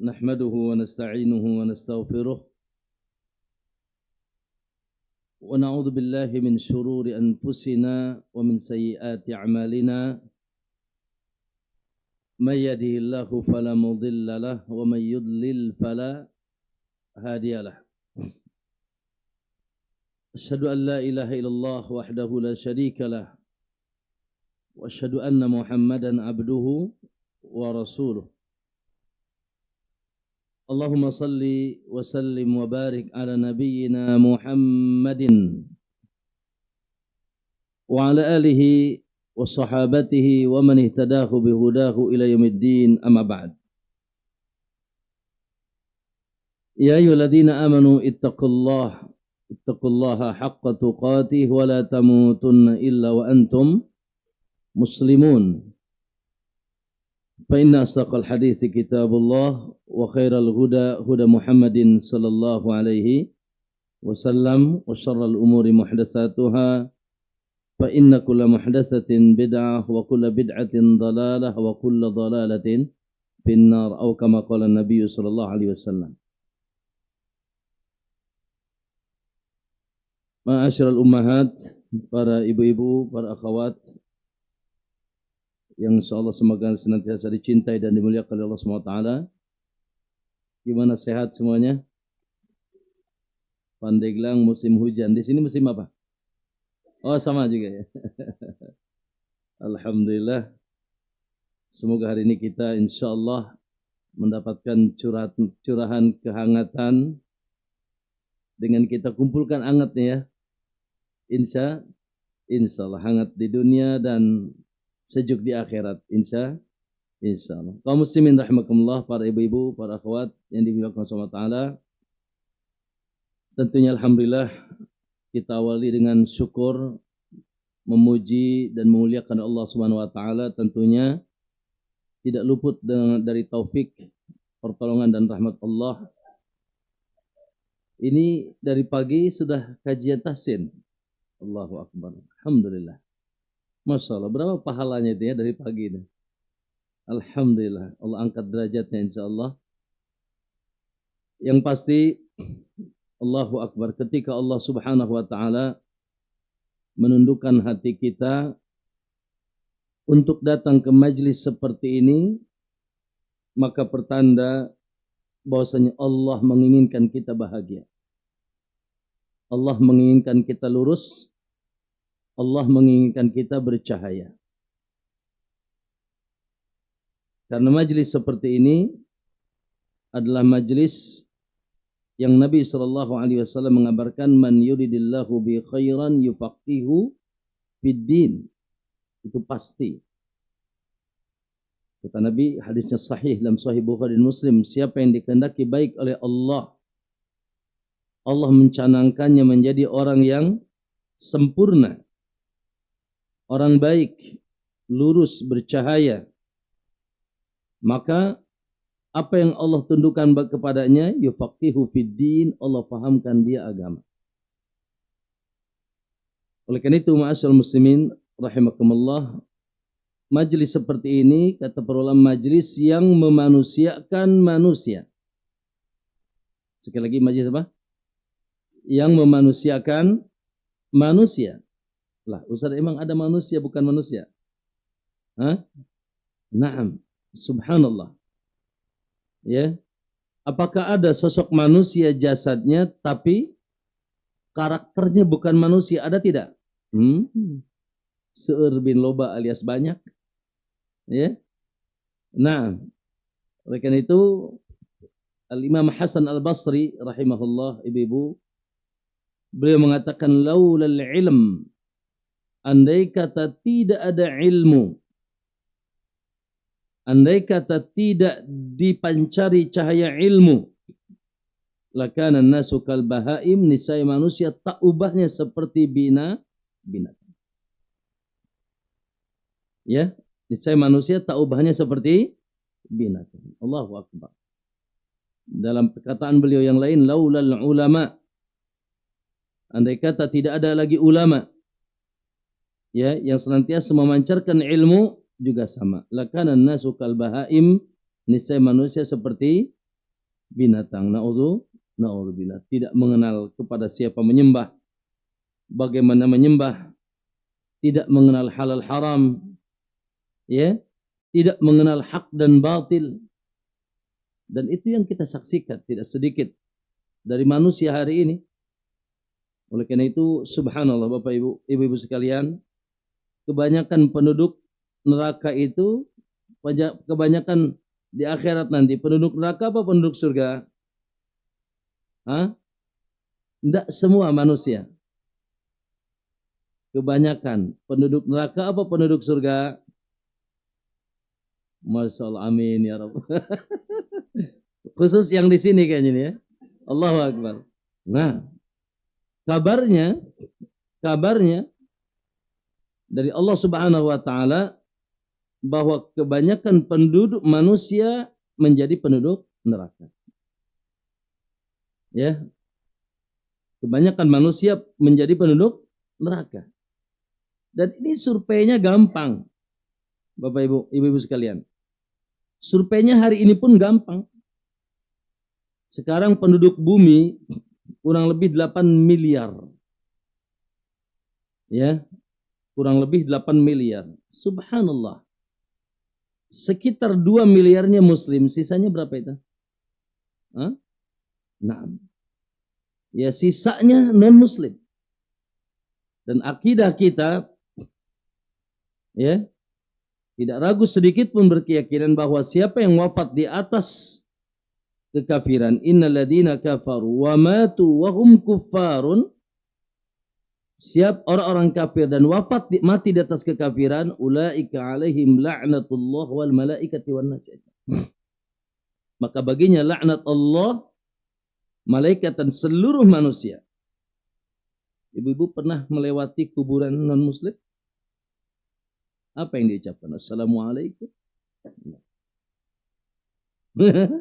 نحمده ونستعينه ونستغفره ونعوذ بالله من شرور أنفسنا ومن سيئات أعمالنا من يهده الله فلا مضل له ومن يضلل فلا هادي له أشهد أن لا إله إلا الله وحده لا شريك له وأشهد أن محمدا عبده ورسوله اللهم صل وسلم وبارك على نبينا محمد وعلى آله وصحابته ومن اهتداه بهداه إلى يوم الدين أما بعد يا أيها الذين آمنوا اتقوا الله حق تقاته ولا تموتن إلا وأنتم مسلمون فإن أصدق الحديث كتاب الله وخير الهدى هدى محمد صلى الله عليه وسلم وشر الأمور محدثاتها فإن كل محدثة بدعة وكل بدعة ضلالة وكل ضلالة في النار أو كما قال النبي صلى الله عليه وسلم. Ma'asyiral ummahat, para ibu-ibu, para akhwat yang insyaallah semoga senantiasa dicintai dan dimuliakan oleh Allah Subhanahu wa taala. Gimana, sehat semuanya? Pandeglang musim hujan. Di sini musim apa? Oh, sama juga ya. Alhamdulillah. Semoga hari ini kita insyaallah mendapatkan curahan kehangatan dengan kita kumpulkan hangatnya ya. Insyaallah hangat di dunia dan sejuk di akhirat, insyaallah. Kaum muslimin rahimakumullah, para ibu-ibu, para akhwat yang dimuliakan Allah Taala. Tentunya alhamdulillah kita awali dengan syukur, memuji dan memuliakan Allah Subhanahu wa taala, tentunya tidak luput dari taufik, pertolongan dan rahmat Allah. Ini dari pagi sudah kajian tahsin. Allahu akbar. Alhamdulillah. Masya Allah, berapa pahalanya itu ya dari pagi ini? Alhamdulillah, Allah angkat derajatnya insyaAllah. Yang pasti, Allahu Akbar, ketika Allah Subhanahu wa ta'ala menundukkan hati kita untuk datang ke majlis seperti ini, maka pertanda bahwasanya Allah menginginkan kita bahagia. Allah menginginkan kita lurus, Allah menginginkan kita bercahaya. Karena majlis seperti ini adalah majlis yang Nabi SAW mengabarkan, man yuridillahu bi khairan yufaqihu fid din. Itu pasti. Kata Nabi, hadisnya sahih dalam Sahih Bukhari dan Muslim, siapa yang dikehendaki baik oleh Allah, Allah mencanangkannya menjadi orang yang sempurna, orang baik, lurus, bercahaya. Maka apa yang Allah tundukkan kepadanya, yufaqihu fid din, Allah fahamkan dia agama. Oleh karena itu, ma'asyiral muslimin rahimakumullah, majlis seperti ini, kata para ulama, majlis yang memanusiakan manusia. Sekali lagi, majlis apa? Yang memanusiakan manusia. Lah, Ustaz, emang ada manusia bukan manusia? Hah? Naam, subhanallah. Ya. Apakah ada sosok manusia jasadnya tapi karakternya bukan manusia? Ada tidak? Seueur bin loba alias banyak. Ya. Nah, oleh karena itu Al-Imam Hasan Al-Basri rahimahullah, ibu-ibu, beliau mengatakan, laulal ilm, andai kata tidak ada ilmu, andai kata tidak dipancari cahaya ilmu, lakana nasu kal bahaim, niscaya manusia tak ubahnya seperti binatang. Ya, niscaya manusia tak ubahnya seperti binatang. Allahu akbar. Dalam perkataan beliau yang lain, laulal ulama, andai kata tidak ada lagi ulama, ya, yang senantiasa memancarkan ilmu, juga sama. Lakana nasu kal bahaim, niscaya manusia seperti binatang. Na'udzubillah. Tidak mengenal kepada siapa menyembah, bagaimana menyembah, tidak mengenal halal haram, ya, tidak mengenal hak dan batil. Dan itu yang kita saksikan tidak sedikit dari manusia hari ini. Oleh karena itu, subhanallah Bapak Ibu, Ibu-ibu sekalian, kebanyakan penduduk neraka itu, kebanyakan di akhirat nanti, penduduk neraka apa penduduk surga? Hah? Tidak semua manusia. Kebanyakan penduduk neraka apa penduduk surga? Masya Allah, amin ya Rabb. Khusus yang di sini kayaknya nih ya. Allahu Akbar. Nah, kabarnya dari Allah Subhanahu wa taala bahwa kebanyakan penduduk manusia menjadi penduduk neraka. Ya. Kebanyakan manusia menjadi penduduk neraka. Dan ini surveinya gampang. Bapak Ibu, Ibu-ibu sekalian. Surveinya hari ini pun gampang. Sekarang penduduk bumi kurang lebih 8 miliar. Ya. Kurang lebih 8 miliar. Subhanallah. Sekitar 2 miliarnya muslim, sisanya berapa itu? Hah? Nah. Ya, sisanya non muslim. Dan akidah kita, ya, tidak ragu sedikit pun berkeyakinan bahwa siapa yang wafat di atas kekafiran, innal ladzina kafaru wa matu wa hum kuffarun, siap orang-orang kafir dan mati di atas kekafiran, ulaika alaihim la'natullah wal malaikati wan nas. Maka baginya laknat Allah, malaikat dan seluruh manusia. Ibu-ibu pernah melewati kuburan non-muslim? Apa yang diucapkan? Assalamualaikum.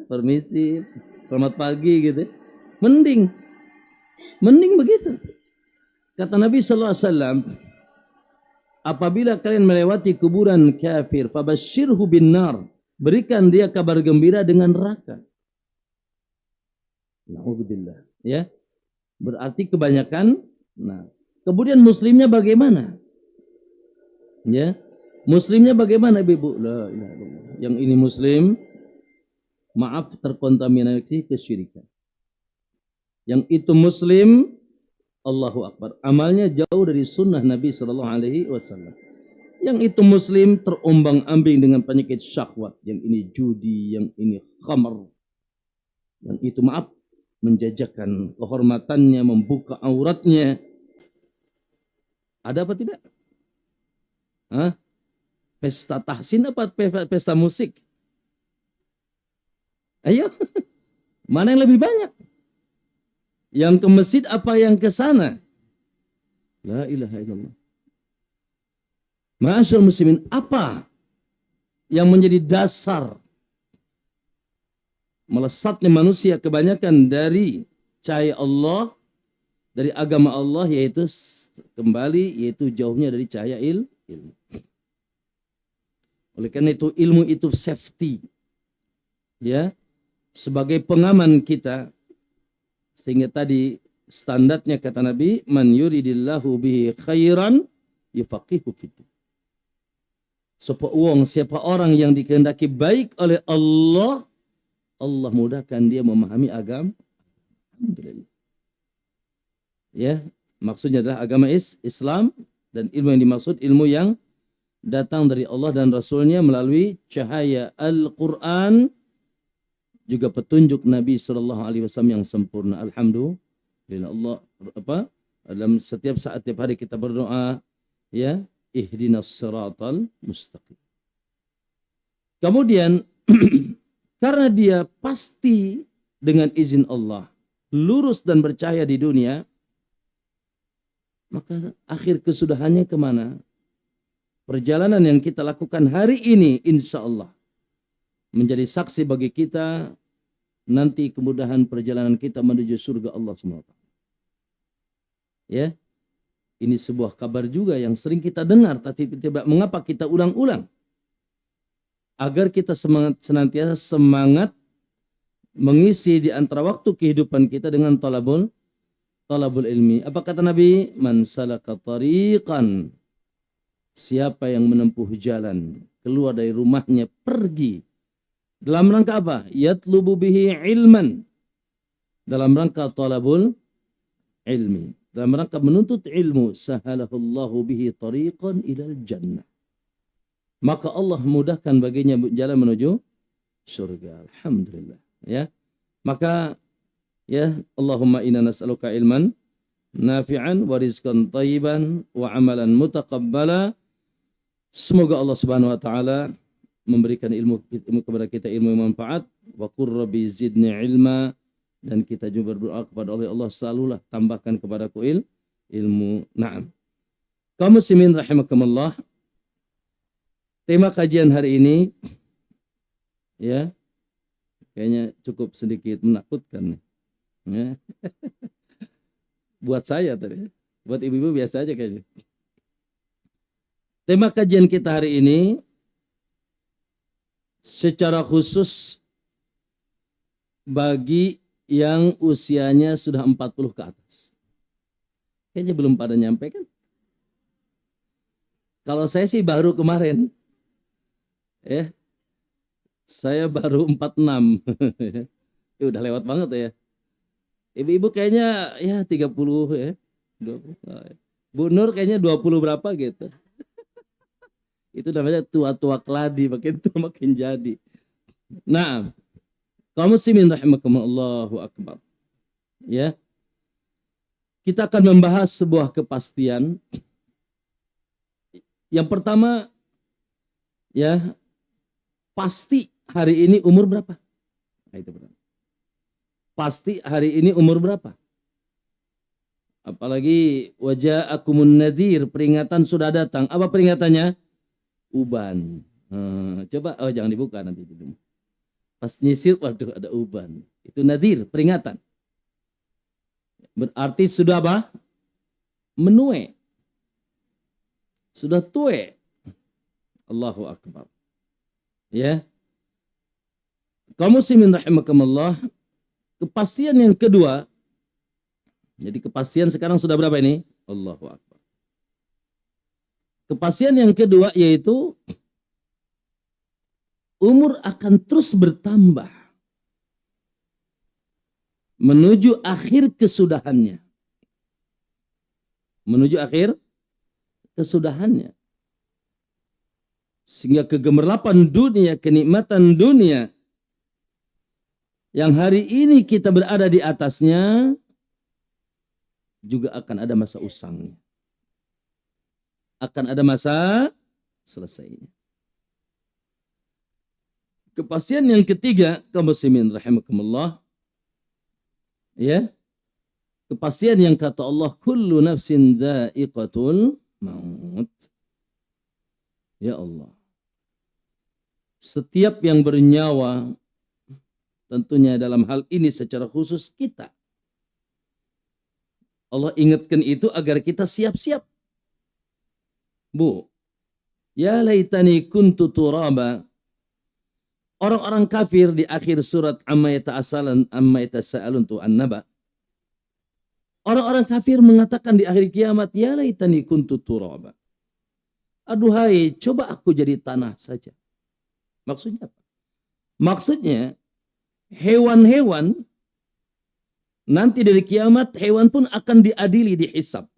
Permisi, selamat pagi gitu. Mending begitu. Kata Nabi sallallahu alaihi wasallam, apabila kalian melewati kuburan kafir, fabasyirhu bin nar, berikan dia kabar gembira dengan neraka. Nauzubillah, ya. Berarti kebanyakan. Nah, kemudian muslimnya bagaimana? Ya. Muslimnya bagaimana, Ibu? La ilaha illallah. Yang ini muslim, maaf, terkontaminasi kesyirikan. Yang itu muslim, Allahu Akbar, amalnya jauh dari sunnah Nabi Sallallahu Alaihi Wasallam. Yang itu muslim terombang-ambing dengan penyakit syahwat. Yang ini judi, yang ini khamar. Yang itu maaf, menjajakan kehormatannya, membuka auratnya. Ada apa tidak? Hah? Pesta tahsin apa pesta musik? Ayo, mana yang lebih banyak? Yang ke masjid apa yang ke sana? La ilaha illallah. Ma'asyarul muslimin, apa yang menjadi dasar melesatnya manusia kebanyakan dari cahaya Allah, dari agama Allah, yaitu kembali, yaitu jauhnya dari cahaya ilmu. Oleh karena itu ilmu itu safety, ya, sebagai pengaman kita, sehingga tadi standarnya kata Nabi, man yuridillahu bihi khairan yufaqihu fiddin. Siapa orang yang dikehendaki baik oleh Allah, Allah mudahkan dia memahami agama. Alhamdulillah. Ya, maksudnya adalah agama Islam, dan ilmu yang dimaksud ilmu yang datang dari Allah dan Rasulnya melalui cahaya Al-Quran, juga petunjuk Nabi Sallallahu Alaihi Wasallam yang sempurna. Alhamdulillah. Allah dalam setiap saat, setiap hari kita berdoa, ya, ihdinas siratal mustaqim. Kemudian karena dia pasti dengan izin Allah lurus dan bercahaya di dunia, maka akhir kesudahannya kemana? Perjalanan yang kita lakukan hari ini, insya Allah menjadi saksi bagi kita nanti kemudahan perjalanan kita menuju surga Allah SWT. Ya, ini sebuah kabar juga yang sering kita dengar, tapi tidak mengapa kita ulang-ulang, agar kita senantiasa semangat mengisi di antara waktu kehidupan kita dengan talabul ilmi. Apa kata Nabi? Man salaka tariqan, siapa yang menempuh jalan, keluar dari rumahnya, pergi dalam rangka apa? Yatlubu bihi ilman, dalam rangka talabul ilmi, dalam rangka menuntut ilmu. Sahalahullahu bihi tariqan ilal jannah, maka Allah mudahkan baginya jalan menuju surga. Alhamdulillah. Ya, maka ya, Allahumma inna nas'aluka ilman nafi'an wa rizqan thayyiban wa amalan mutaqabbala. Semoga Allah Subhanahu wa taala memberikan ilmu kepada kita, ilmu yang manfaat. Wa qur rabbi zidni ilma, dan kita juga berdoa kepada Allah selalulah tambahkan kepadaku ilmu. Naam. Kaum muslimin rahimakumullah. Tema kajian hari ini ya kayaknya cukup sedikit menakutkan ya. Buat saya tadi, buat ibu-ibu biasa aja kayaknya. Tema kajian kita hari ini secara khusus bagi yang usianya sudah 40 ke atas. Kayaknya belum pada nyampe kan? Kalau saya sih baru kemarin. Ya. Saya baru 46. Ya, udah lewat banget ya. Ibu-ibu kayaknya ya 30 ya. 20. Bu Nur kayaknya 20 berapa gitu. Itu namanya tua-tua keladi, makin tua makin jadi. Nah, kaum muslimin rahimakumullah, Allahu akbar. Ya. Kita akan membahas sebuah kepastian. Yang pertama ya, pasti hari ini umur berapa? Nah, itu benar. Pasti hari ini umur berapa? Apalagi waja'akumun nadhir, peringatan sudah datang. Apa peringatannya? Uban. Coba, jangan dibuka nanti. Pas nyisir, waduh ada uban. Itu nadhir, peringatan. Berarti sudah apa? Menue. Sudah tue. Allahu akbar. Ya. Kaum muslimin rahimakumullah, kepastian yang kedua. Jadi kepastian sekarang sudah berapa ini? Allahu akbar. Kepastian yang kedua yaitu umur akan terus bertambah menuju akhir kesudahannya. Menuju akhir kesudahannya. Sehingga kegemerlapan dunia, kenikmatan dunia yang hari ini kita berada di atasnya juga akan ada masa usangnya. Akan ada masa selesainya. Kepastian yang ketiga, kaum muslimin rahimakumullah, ya, kepastian yang kata Allah, kullu nafsin dha'iqatul maut. Ya Allah, setiap yang bernyawa, tentunya dalam hal ini secara khusus kita, Allah ingatkan itu agar kita siap-siap. Bu, ya laitani kuntu turaba. Orang-orang kafir di akhir surat amma yatasaalun tu an-naba. Orang-orang kafir mengatakan di akhir kiamat, ya laitani kuntu turaba. Aduhai, coba aku jadi tanah saja. Maksudnya apa? Maksudnya hewan-hewan nanti dari kiamat, hewan pun akan diadili, dihisab.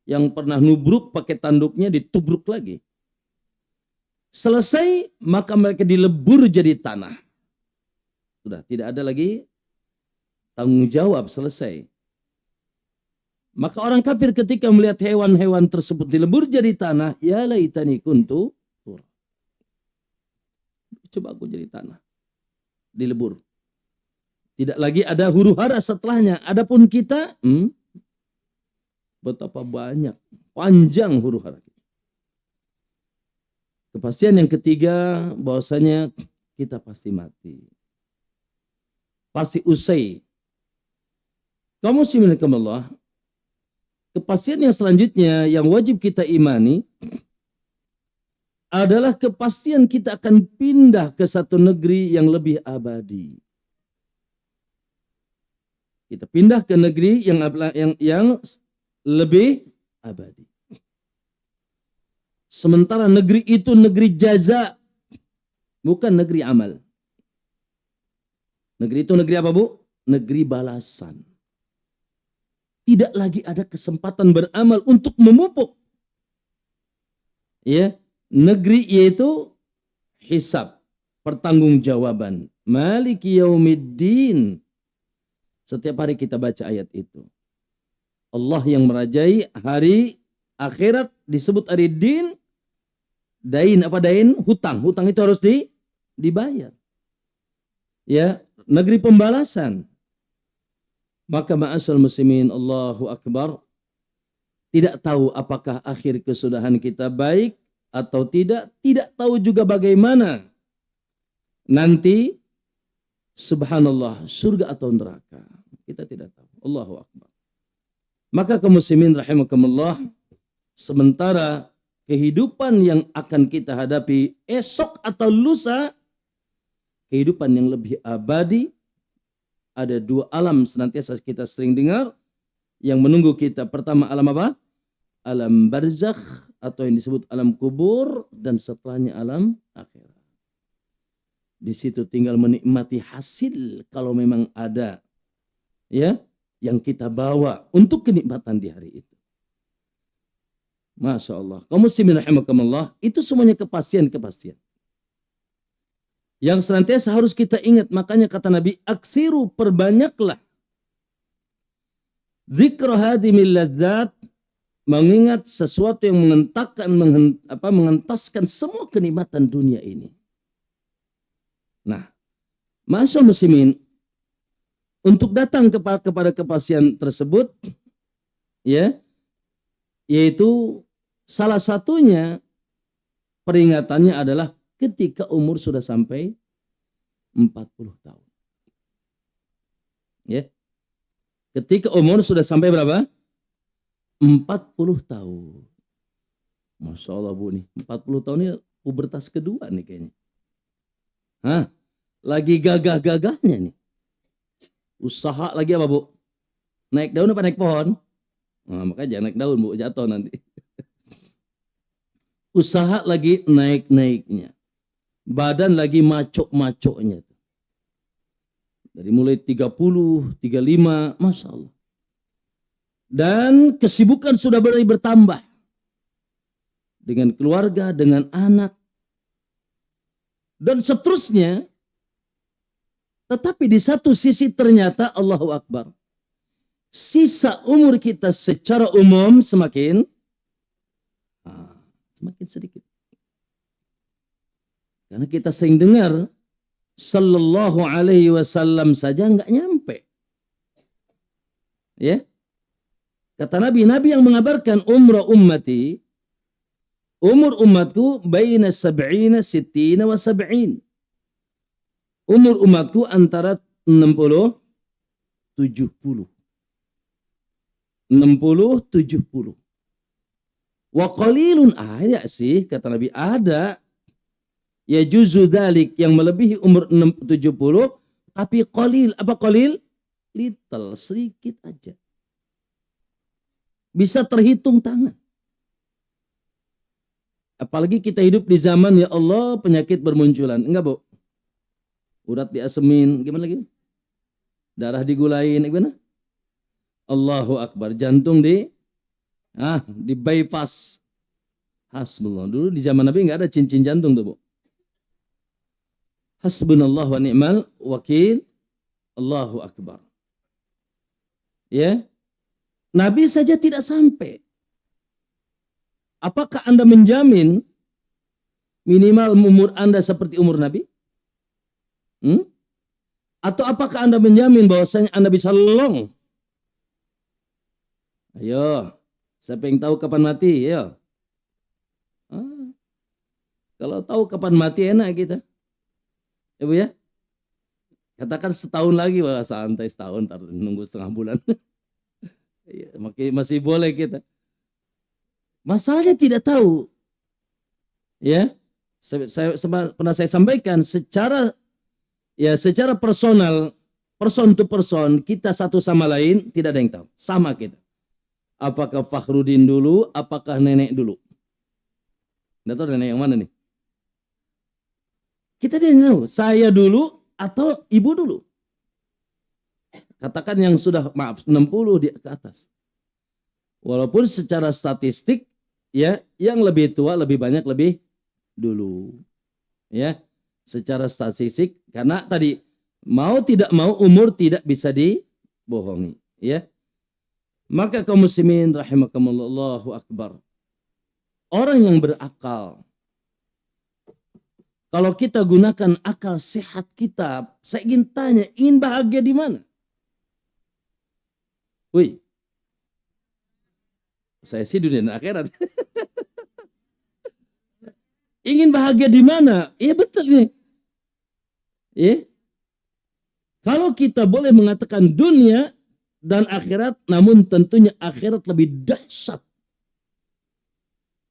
Yang pernah nubruk pakai tanduknya ditubruk lagi. Selesai, maka mereka dilebur jadi tanah. Sudah tidak ada lagi tanggung jawab, selesai. Maka orang kafir ketika melihat hewan-hewan tersebut dilebur jadi tanah, ya laitani kuntu turab. Coba aku jadi tanah. Dilebur. Tidak lagi ada huru-hara setelahnya. Adapun kita, betapa banyak, panjang huru-hara kita. Kepastian yang ketiga, bahwasanya kita pasti mati. Pasti usai. Kaum muslimin rahimakumullah, kepastian yang selanjutnya yang wajib kita imani adalah kepastian kita akan pindah ke satu negeri yang lebih abadi. Kita pindah ke negeri yang lebih abadi. Sementara negeri itu negeri jaza, bukan negeri amal. Negeri itu negeri apa, Bu? Negeri balasan. Tidak lagi ada kesempatan beramal untuk memupuk. Ya, negeri yaitu hisab, pertanggungjawaban. Maliki yaumiddin. Setiap hari kita baca ayat itu. Allah yang merajai hari akhirat disebut hari din. Dain apa dain? Hutang. Hutang itu harus dibayar. Ya, negeri pembalasan. Maka ma'asal muslimin, Allahu Akbar. Tidak tahu apakah akhir kesudahan kita baik atau tidak. Tidak tahu juga bagaimana nanti, subhanallah, surga atau neraka. Kita tidak tahu. Allahu Akbar. Maka kaum muslimin rahimakumullah, sementara kehidupan yang akan kita hadapi esok atau lusa, kehidupan yang lebih abadi, ada dua alam senantiasa kita sering dengar yang menunggu kita. Pertama alam apa? Alam barzakh atau yang disebut alam kubur, dan setelahnya alam akhirat. Di situ tinggal menikmati hasil kalau memang ada, ya, yang kita bawa untuk kenikmatan di hari itu. Masya Allah. Kaum muslimin rahimakumullah, itu semuanya kepastian-kepastian yang senantiasa harus kita ingat. Makanya kata Nabi, aksiru, perbanyaklah dzikra hadimil ladzat, mengingat sesuatu yang mengentaskan semua kenikmatan dunia ini. Nah, masya muslimin, untuk datang kepada kepastian tersebut, ya, yaitu salah satunya peringatannya adalah ketika umur sudah sampai 40 tahun. Ya. Ketika umur sudah sampai berapa? 40 tahun. Masya Allah, Bu, nih 40 tahun ini pubertas kedua nih kayaknya. Hah? Lagi gagah-gagahnya nih. Usaha lagi apa, Bu? Naik daun apa naik pohon? Nah, makanya jangan naik daun, Bu, jatuh nanti. Usaha lagi naik-naiknya. Badan lagi macok-macoknya. Dari mulai 30, 35, Masya Allah. Dan kesibukan sudah bertambah. Dengan keluarga, dengan anak. Dan seterusnya. Tetapi di satu sisi ternyata, Allahu Akbar, sisa umur kita secara umum semakin sedikit. Karena kita sering dengar sallallahu alaihi wasallam saja nggak nyampe. Ya. Kata Nabi yang mengabarkan umur umatku baina sab'ina sittina wa sab'in. Umur umatku antara 60 70. 60-70. Wa qalilun, ada sih kata Nabi, ada ya juzu dzalik yang melebihi umur 70, tapi qalil. Apa qalil? Little, sedikit aja. Bisa terhitung tangan. Apalagi kita hidup di zaman, ya Allah, penyakit bermunculan. Enggak, Bu? Urat diasemin, gimana lagi? Darah digulain, gimana? Allahu Akbar, jantung di bypass. Hasbunallah. Dulu di zaman Nabi nggak ada cincin jantung tuh, Bu. Hasbunallah wa ni'mal wakil. Allahu Akbar. Ya. Nabi saja tidak sampai. Apakah Anda menjamin minimal umur Anda seperti umur Nabi? Atau apakah Anda menjamin bahwasanya Anda bisa long? Ayo, siapa yang tahu kapan mati? Ayo. Kalau tahu kapan mati enak kita. Ya, Bu, ya? Katakan setahun lagi, wah santai setahun, nunggu setengah bulan. Masih boleh kita. Masalahnya tidak tahu. Ya, pernah saya sampaikan secara personal, person to person, kita satu sama lain tidak ada yang tahu. Sama kita. Apakah Fakhrudin dulu, apakah nenek dulu? Nggak tahu nenek yang mana nih. Kita tidak tahu, saya dulu atau ibu dulu. Katakan yang sudah, maaf, 60 di ke atas. Walaupun secara statistik, ya, yang lebih tua lebih banyak lebih dulu. Ya, secara statistik, karena tadi mau tidak mau umur tidak bisa dibohongi. Ya, maka kaum muslimin rahimakumullah, Allahu akbar. Orang yang berakal, kalau kita gunakan akal sehat kita, saya ingin tanya, ingin bahagia di mana? Wih, saya sih dunia dan akhirat. Ingin bahagia di mana? Iya betul nih. Ya. Kalau kita boleh mengatakan dunia dan akhirat, namun tentunya akhirat lebih dahsyat.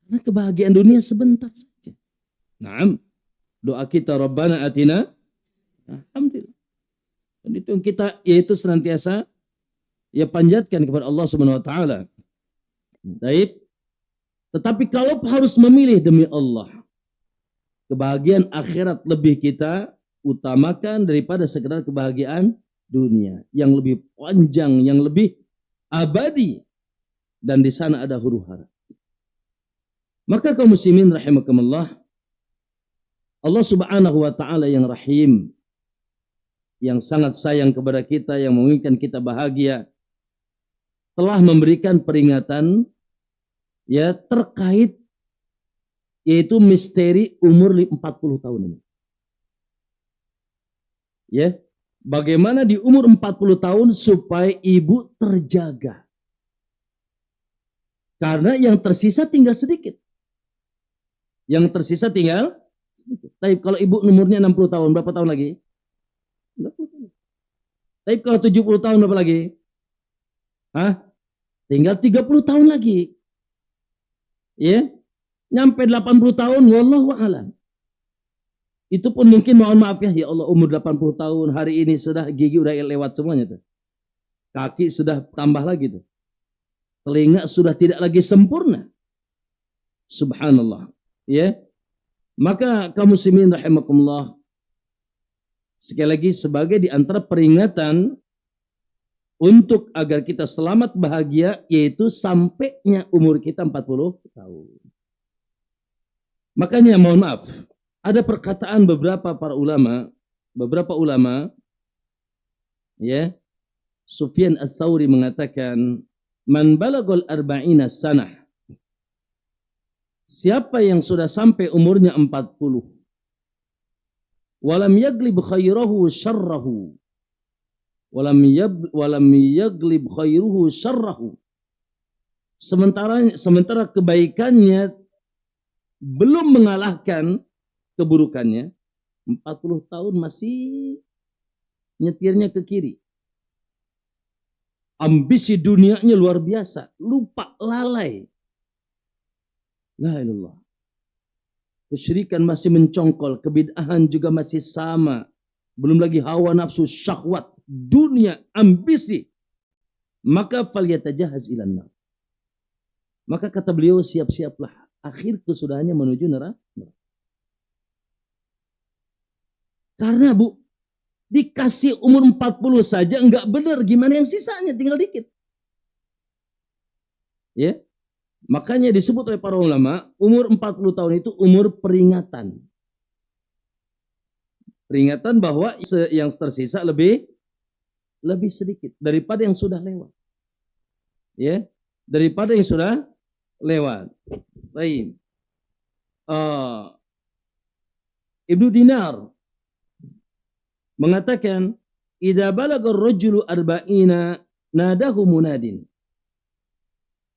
Karena kebahagiaan dunia sebentar saja. Naam. Doa kita Rabbana atina. Alhamdulillah. Dan itu yang kita yaitu senantiasa ya panjatkan kepada Allah Subhanahu wa taala. Baik. Tetapi kalau harus memilih demi Allah, kebahagiaan akhirat lebih kita utamakan daripada sekedar kebahagiaan dunia yang lebih panjang, yang lebih abadi, dan di sana ada huru-hara. Maka kaum muslimin rahimakumullah, Allah Subhanahu wa taala yang Rahim, yang sangat sayang kepada kita, yang menginginkan kita bahagia, telah memberikan peringatan ya terkait yaitu misteri umur 40 tahun ini. Ya, bagaimana di umur 40 tahun supaya ibu terjaga. Karena yang tersisa tinggal sedikit. Yang tersisa tinggal sedikit. Tapi kalau ibu umurnya 60 tahun, berapa tahun lagi? 60 tahun. Tapi kalau 70 tahun berapa lagi? Hah? Tinggal 30 tahun lagi. Ya. Nyampe 80 tahun, wallahu a'lam. Itu pun mungkin mohon maaf ya Allah, umur 80 tahun, hari ini sudah gigi udah lewat semuanya tuh. Kaki sudah tambah lagi tuh. Telinga sudah tidak lagi sempurna. Subhanallah. Ya. Maka kaum muslimin rahimakumullah, sekali lagi sebagai di antara peringatan untuk agar kita selamat bahagia, yaitu sampainya umur kita 40 tahun. Makanya mohon maaf, ada perkataan beberapa ulama, ya, Sufyan Ats-Tsauri mengatakan, man balagul arba'ina sanah, siapa yang sudah sampai umurnya 40, walam yaglib khairahu syarrahu, walam yaglib khairuhu syarrahu, sementara kebaikannya belum mengalahkan keburukannya, 40 tahun masih nyetirnya ke kiri. Ambisi dunianya luar biasa, lupa, lalai. La ilallah. Kesyirikan masih mencongkol, kebid'ahan juga masih sama. Belum lagi hawa nafsu, syahwat, dunia, ambisi. Maka falyatajahaz ilan nar. Maka kata beliau, siap-siaplah. Akhir kesudahannya menuju neraka. Karena Bu, dikasih umur 40 saja enggak benar, gimana yang sisanya, tinggal dikit. Ya. Makanya disebut oleh para ulama, umur 40 tahun itu umur peringatan. Peringatan bahwa yang tersisa lebih sedikit daripada yang sudah lewat. Ya, daripada yang sudah lewat. Baik. Ibnu Dinar mengatakan, idza balagha ar-rajulu arba'ina nadahu munadin.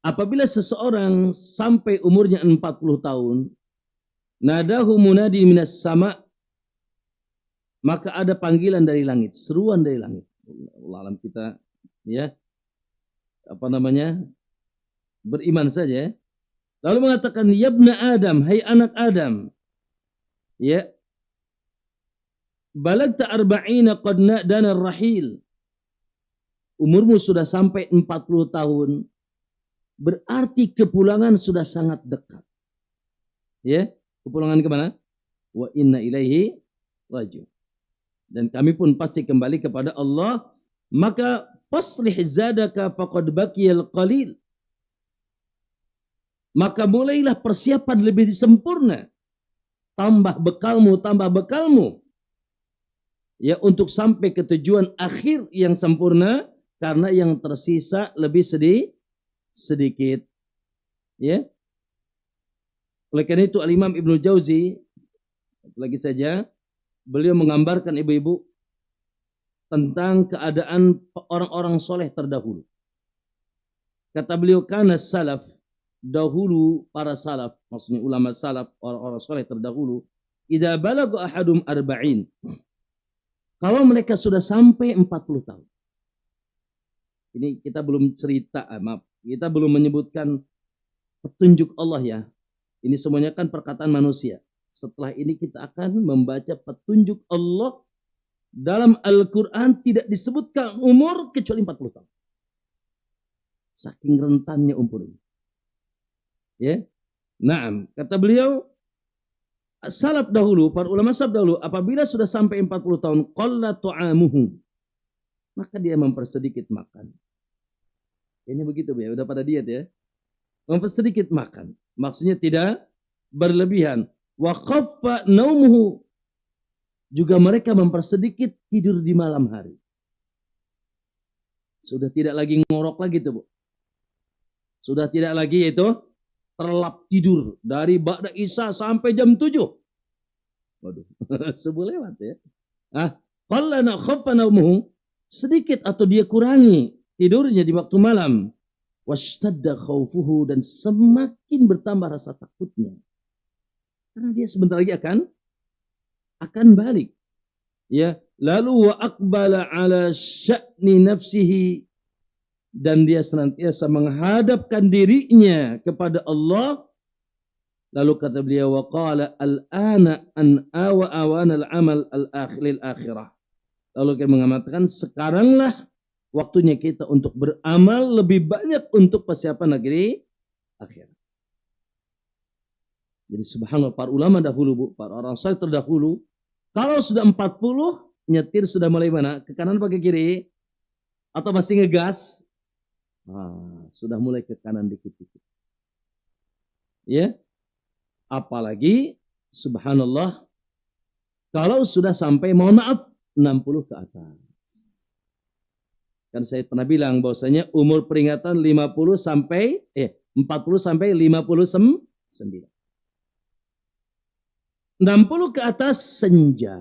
Apabila seseorang sampai umurnya 40 tahun, nadahu munadi minas sama, maka ada panggilan dari langit, seruan dari langit. Allah alam kita ya beriman saja. Lalu mengatakan, ya ibna Adam, hai anak Adam, ya, balagta arba'ina qad dana rahil. Umurmu sudah sampai 40 tahun. Berarti kepulangan sudah sangat dekat. Ya, kepulangan kemana? Wa inna ilaihi raji'un. Dan kami pun pasti kembali kepada Allah. Maka faslih zadaka faqad baqiyal qalil. Maka mulailah persiapan lebih sempurna. Tambah bekalmu. Ya, untuk sampai ke tujuan akhir yang sempurna. Karena yang tersisa lebih sedikit. Ya. Oleh karena itu Al-Imam Ibnu Jauzi lagi saja beliau menggambarkan ibu-ibu tentang keadaan orang-orang soleh terdahulu. Kata beliau, karena salaf dahulu, para salaf, maksudnya ulama salaf, orang-orang soleh terdahulu, idza balagha ahadum arba'in, kalau mereka sudah sampai 40 tahun. Ini kita belum cerita, kita belum menyebutkan petunjuk Allah ya. Ini semuanya kan perkataan manusia. Setelah ini kita akan membaca petunjuk Allah dalam Al-Quran, tidak disebutkan umur kecuali 40 tahun. Saking rentannya umur ini. Ya. Naam, kata beliau, salaf dahulu, para ulama salaf dahulu, apabila sudah sampai 40 tahun, qalla tu'amuhu, maka dia mempersedikit makan. Ini begitu ya, udah pada diet ya. Mempersedikit makan. Maksudnya tidak berlebihan. Wa khaffa naumuhu. Juga mereka mempersedikit tidur di malam hari. Sudah tidak lagi ngorok lagi tuh, Bu. Sudah tidak lagi itu terlap tidur dari ba'da isya sampai jam 7. Waduh, subuh lewat ya. Qallana khaffa naumuhu, sedikit atau dia kurangi tidurnya di waktu malam. Washtadda khaufuhu, dan semakin bertambah rasa takutnya. Karena dia sebentar lagi akan balik. Ya, lalu wa aqbala ala sya'ni nafsihi, dan dia senantiasa menghadapkan dirinya kepada Allah. Lalu kata beliau, wa qala al-ana an awana al-amal al-akhir akhirah. Lalu dia mengatakan, sekaranglah waktunya kita untuk beramal lebih banyak untuk persiapan negeri akhir. Jadi subhanallah, para ulama dahulu, Bu, para orang saleh terdahulu, kalau sudah 40, nyetir sudah mulai mana? Ke kanan atau ke kiri? Atau masih ngegas? Sudah mulai ke kanan dikit-dikit. Ya. Apalagi subhanallah, kalau sudah sampai, mohon maaf, 60 ke atas. Kan saya pernah bilang bahwasanya umur peringatan 40 sampai 59. 60 ke atas senja.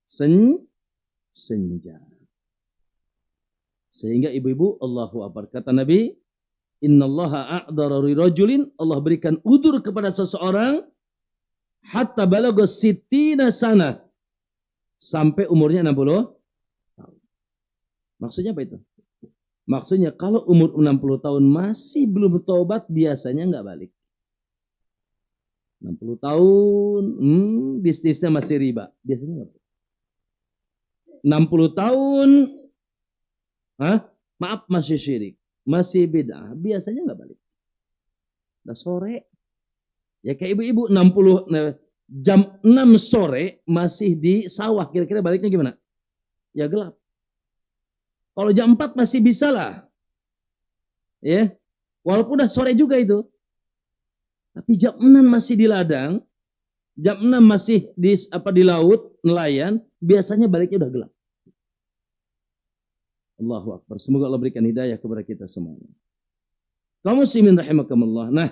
Senja. Sehingga ibu-ibu, Allahu Akbar, kata Nabi, innallaha a'dara rirajulin, Allah berikan udur kepada seseorang hatta balagha sittina sana, sampai umurnya 60 tahun. Maksudnya apa itu? Maksudnya kalau umur 60 tahun masih belum taubat, biasanya nggak balik. 60 tahun, bisnisnya masih riba, biasanya nggak balik. 60 tahun, maaf, masih syirik, masih bid'ah, biasanya nggak balik. Udah sore, ya kayak ibu-ibu 60, jam 6 sore masih di sawah, kira-kira baliknya gimana? Ya gelap. Kalau jam 4 masih bisa lah. Ya. Walaupun udah sore juga itu. Tapi jam 6 masih di ladang, jam 6 masih di laut, nelayan, biasanya baliknya udah gelap. Allahu Akbar. Semoga Allah berikan hidayah kepada kita semuanya. Kaum muslimin rahimakumullah. Nah,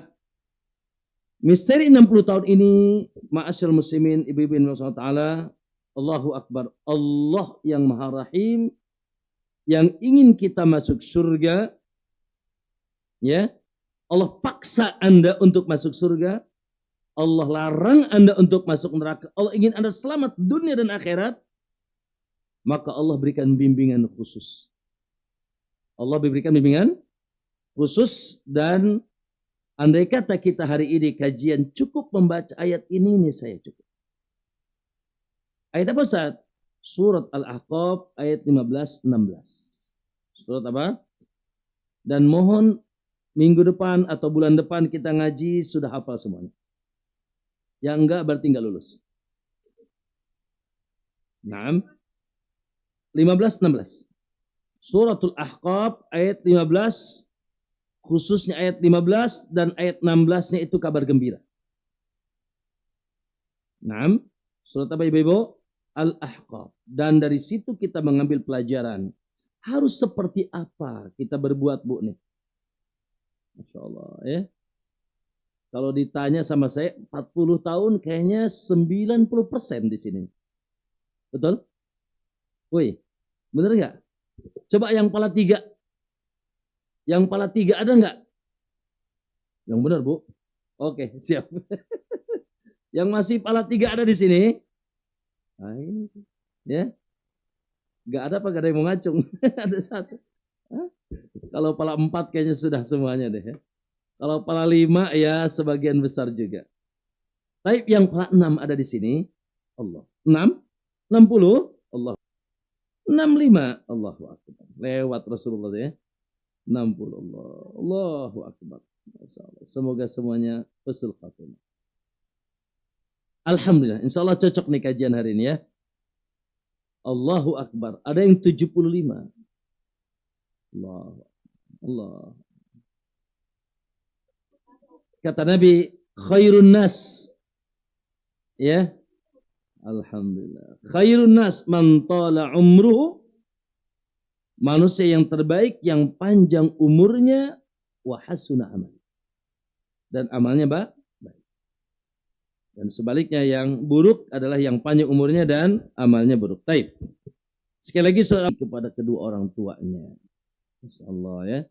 misteri 60 tahun ini, ma'asyal muslimin, ibu-ibu Allah Ta'ala, Allahu Akbar. Allah yang Maha Rahim, yang ingin kita masuk surga, ya, Allah paksa Anda untuk masuk surga, Allah larang Anda untuk masuk neraka, Allah ingin Anda selamat dunia dan akhirat, maka Allah berikan bimbingan khusus. Allah berikan bimbingan khusus, dan andai kata kita hari ini kajian cukup membaca ayat ini saya cukup. Ayat apa Ustaz? Surat Al-Ahqaf ayat 15-16. Surat apa? Dan mohon minggu depan atau bulan depan kita ngaji sudah hafal semuanya. Yang enggak berarti enggak lulus. Naam. 15-16. Suratul Ahqaf ayat 15, khususnya ayat 15 dan ayat 16-nya itu kabar gembira. Naam. Surat apa Ibu-ibu? Al-Ahqaf. Dan dari situ kita mengambil pelajaran. Harus seperti apa kita berbuat, Bu nih? Masya Allah ya. Kalau ditanya sama saya 40 tahun kayaknya 90% di sini. Betul? Woi, bener nggak? Coba yang pala 3. Yang pala 3 ada nggak? Yang benar, Bu. Oke, siap. Yang masih pala 3 ada di sini? Nah, ini. Ya. Nggak ada apa? Nggak ada yang mau ngacung. Ada satu. Hah? Kalau pala 4 kayaknya sudah semuanya deh ya. Kalau pala 5 ya sebagian besar juga. Tapi yang pala 6 ada di sini. Allah. 6? 60? Allah. 65? Allahu Akbar. Lewat Rasulullah ya. 60 Allah. Allahu Akbar. Masyaallah. Semoga semuanya husnul khatimah. Alhamdulillah. Insya Allah cocok nih kajian hari ini ya. Allahu Akbar. Ada yang 75. Allah. Kata Nabi, khairun nas. Ya. Alhamdulillah. Khairun nas man tala umruhu. Manusia yang terbaik, yang panjang umurnya, wa hasuna amal. Dan amalnya baik. Dan sebaliknya yang buruk adalah yang panjang umurnya dan amalnya buruk. Taib. Sekali lagi soal kepada kedua orang tuanya. Masyaallah ya.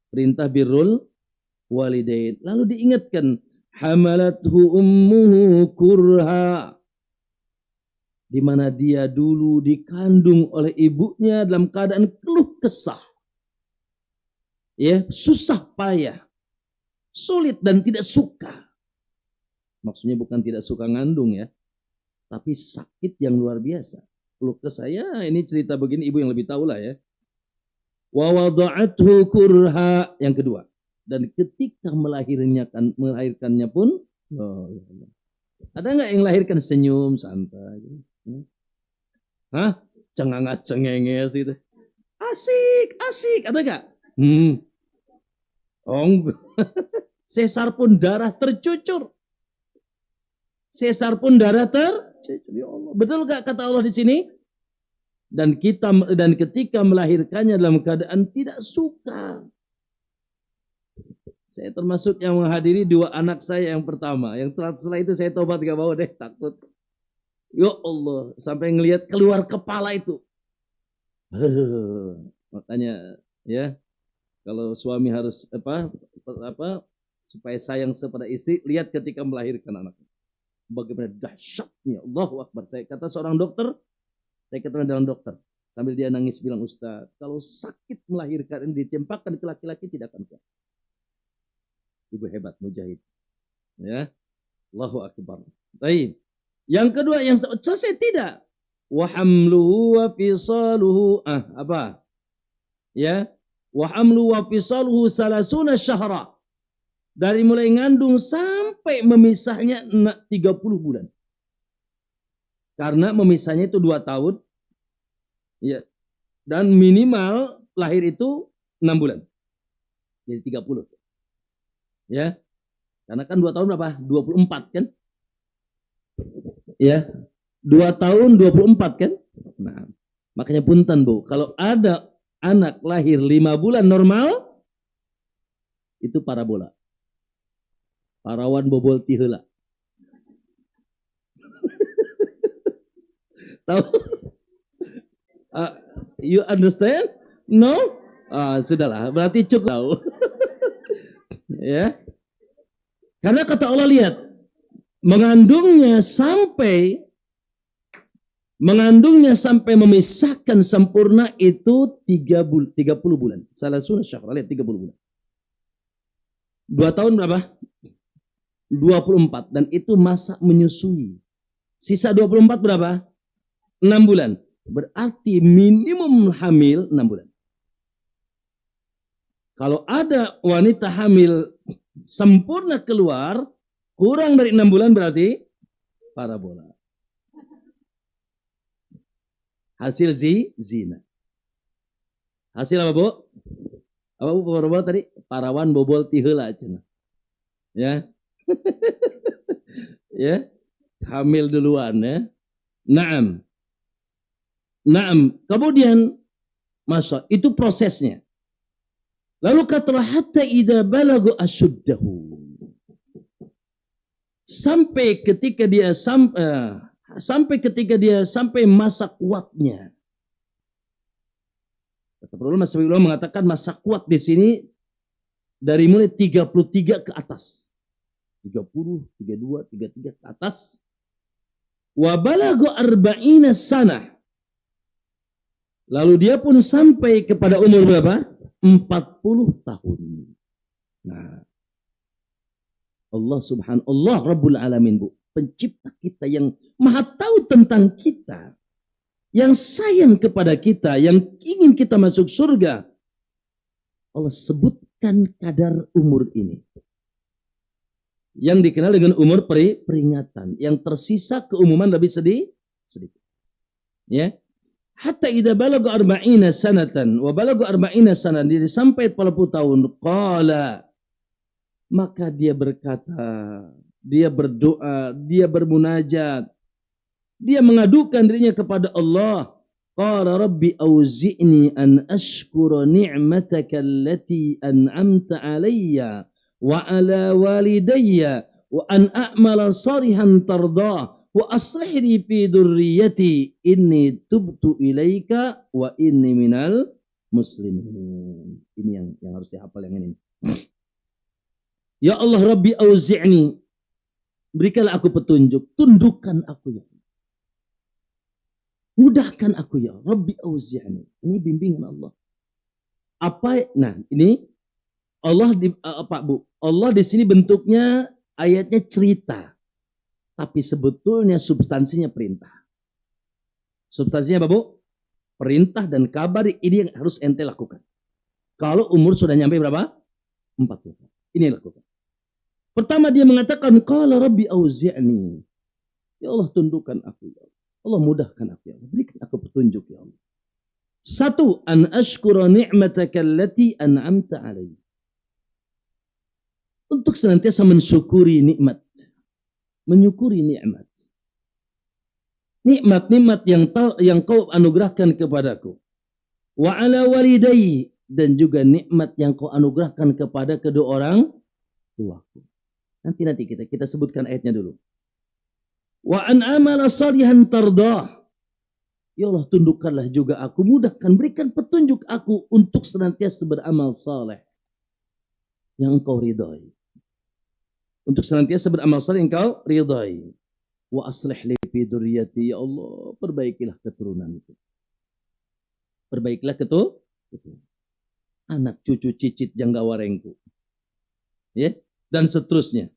Perintah birrul walidain. Lalu diingatkan, hamalathu ummuhu kurha. Di mana dia dulu dikandung oleh ibunya dalam keadaan keluh kesah. Ya, susah payah. Sulit dan tidak suka. Maksudnya bukan tidak suka ngandung ya. Tapi sakit yang luar biasa. Keluh kesah, ya ini cerita begini ibu yang lebih tahu lah ya. Wa wada'athu kurha, yang kedua. Dan ketika melahirkannya pun, ada nggak yang melahirkan senyum santai? Hah? Cengangas-cengenges gitu. Asik, ada nggak? Oh enggak. Sesar pun darah tercucur. Sesar pun darah tercucur. Ya Allah. Betul nggak kata Allah di sini? Dan ketika melahirkannya dalam keadaan tidak suka. Saya termasuk yang menghadiri 2 anak saya yang pertama. Yang setelah itu saya tobat gak mau deh, takut. Ya Allah, sampai ngelihat keluar kepala itu. Makanya ya, kalau suami harus supaya sayang kepada istri, lihat ketika melahirkan anak. Bagaimana dahsyatnya. Allahu Akbar. Saya kata seorang dokter, saya ketemu dengan dokter. Sambil dia nangis bilang, Ustaz, kalau sakit melahirkan ini ditempatkan ke laki-laki tidak akan kuat. Ibu hebat, mujahid. Ya. Allahu Akbar. Baik. Yang kedua yang selesai tidak. Wa hamluhu wa fisaluhu. Apa? Ya. Wa hamluhu wa fisaluhu salasuna syahra. Dari mulai ngandung sampai memisahnya 30 bulan. Karena memisahnya itu 2 tahun. Ya. Dan minimal lahir itu 6 bulan. Jadi 30. Ya. Karena kan 2 tahun berapa? 24 kan? Ya. 2 tahun 24 kan? Nah, makanya punten Bu, kalau ada anak lahir 5 bulan normal, itu parabola. Parawan bobol ti heula. Tahu? You understand? No? Sudahlah, berarti cukup tahu. Ya. Karena kata Allah, lihat, mengandungnya sampai memisahkan sempurna itu 30 bulan. Salah sunnah syahra, lihat 30 bulan. 2 tahun berapa? 24. Dan itu masa menyusui. Sisa 24 berapa? 6 bulan. Berarti minimum hamil 6 bulan. Kalau ada wanita hamil sempurna keluar, kurang dari 6 bulan berarti parabola. Hasil zina. Hasil apa, Bu? Apa, Bu, parabola tadi? Parawan bobol tiheula cenah. Ya. Ya. Hamil duluan ya. Naam. Kemudian masa itu prosesnya. Lalu kata hatta idza balagu asyuddahu. Sampai ketika dia sampai masa kuatnya. Kata ulama mengatakan masa kuat di sini dari mulai 33 ke atas. 30, 32, 33 ke atas. Wa balagu arba'ina sanah. Lalu dia pun sampai kepada umur berapa? 40 tahun. Nah, Allah Rabbul Alamin, Bu, pencipta kita yang maha tahu tentang kita, yang sayang kepada kita, yang ingin kita masuk surga. Allah sebutkan kadar umur ini. Yang dikenal dengan umur peringatan, yang tersisa keumuman lebih sedikit. Ya. Hatta idza balaga arba'ina sanatan wa balaga arba'ina sanatan, dia sampai 40 tahun, qala, maka dia berkata, dia berdoa, dia bermunajat, dia mengadukan dirinya kepada Allah. Qala rabbi auzi'ni an ashkura ni'mataka allati an'amta alayya wa ala walidayya wa an a'mala salihan tardah wa aslih li fi dzurriyyati inni tubtu ilaika wa inni minal muslimin. Ini yang harus dihafal yang ini. Ya Allah Rabbi auzi'ni, berikanlah aku petunjuk, tundukkan aku ya. Mudahkan aku ya Rabbi auzi'ni. Ini bimbingan Allah. Nah, ini Allah Allah di sini bentuknya ayatnya cerita. Tapi sebetulnya substansinya perintah. Substansinya apa, Bu? Perintah dan kabar, ini yang harus ente lakukan. Kalau umur sudah nyampe berapa? 40. Ini lakukan. Pertama dia mengatakan, qala rabbi auzi'ni. Ya Allah, tundukkan aku ya Allah. Allah, mudahkan aku ya Allah. Berikan aku petunjuk ya Allah. 1, an ashkura ni'mataka allati an'amta alayya. Untuk senantiasa mensyukuri nikmat. Menyukuri nikmat. Nikmat-nikmat yang kau anugerahkan kepadaku. Wa ala walidayya, dan juga nikmat yang kau anugerahkan kepada kedua orang tuaku. Nanti kita sebutkan ayatnya dulu. Wa an amala salihan tardah. Ya Allah, tundukkanlah juga aku, mudahkan, berikan petunjuk aku untuk senantiasa beramal saleh yang engkau ridai. Untuk senantiasa beramal saleh yang engkau ridai. Wa aslih li fi dzurriyyati, ya Allah, perbaikilah keturunanku. Perbaikilah keturunan. Anak cucu cicit janggawarengku. Ya, dan seterusnya.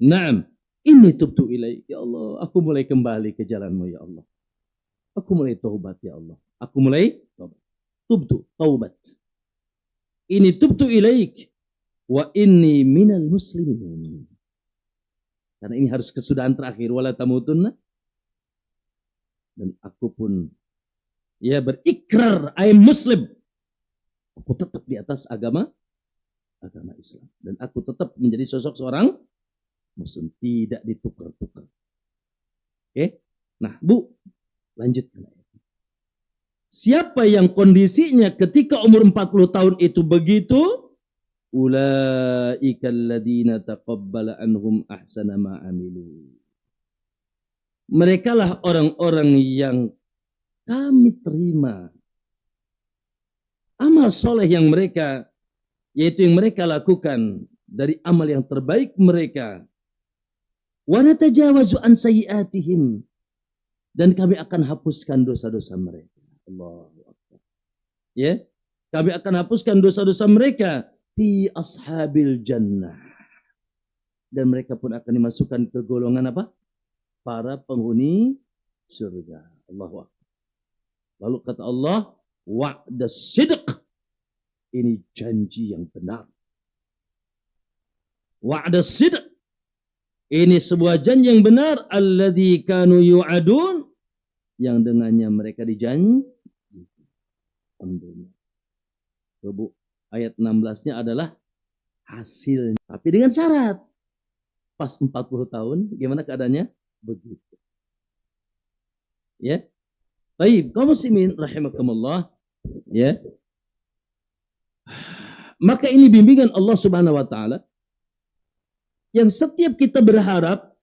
Naam, ini tubtu ilaik, ya Allah, aku mulai kembali ke jalanmu ya Allah. Aku mulai taubat ya Allah. Aku mulai taubat. Tubtu, taubat. Ini tubtu ilaik wa inni minal muslimin. Karena ini harus kesudahan terakhir, wala tamutunna. Dan aku pun ya berikrar, I am Muslim. Aku tetap di atas agama Islam, dan aku tetap menjadi sosok seorang Muslim, tidak ditukar-tukar. Oke? Nah, Bu, lanjutkan. Siapa yang kondisinya ketika umur 40 tahun itu begitu, ulaika alladziina taqabbala anhum ahsana ma amilu. Merekalah orang-orang yang kami terima amal soleh yang mereka, yaitu yang mereka lakukan dari amal yang terbaik mereka. Wa natajawazu an sayyi'atihim, dan kami akan hapuskan dosa-dosa mereka. Allahu Akbar. Ya, kami akan hapuskan dosa-dosa mereka fi ashabil jannah. Dan mereka pun akan dimasukkan ke golongan apa? Para penghuni surga. Allahu Akbar. Lalu kata Allah, wa'da sidq. Ini janji yang benar. Wa'da sidq. Ini sebuah janji yang benar. Alladzi kanu yu'adun. Yang dengannya mereka dijanji. Alhamdulillah. Bu, ayat 16-nya adalah hasilnya. Tapi dengan syarat. Pas 40 tahun, gimana keadaannya? Begitu. Ya. Baik, kaum muslimin rahimakumullah, ya. Maka ini bimbingan Allah Subhanahu wa taala yang setiap kita berharap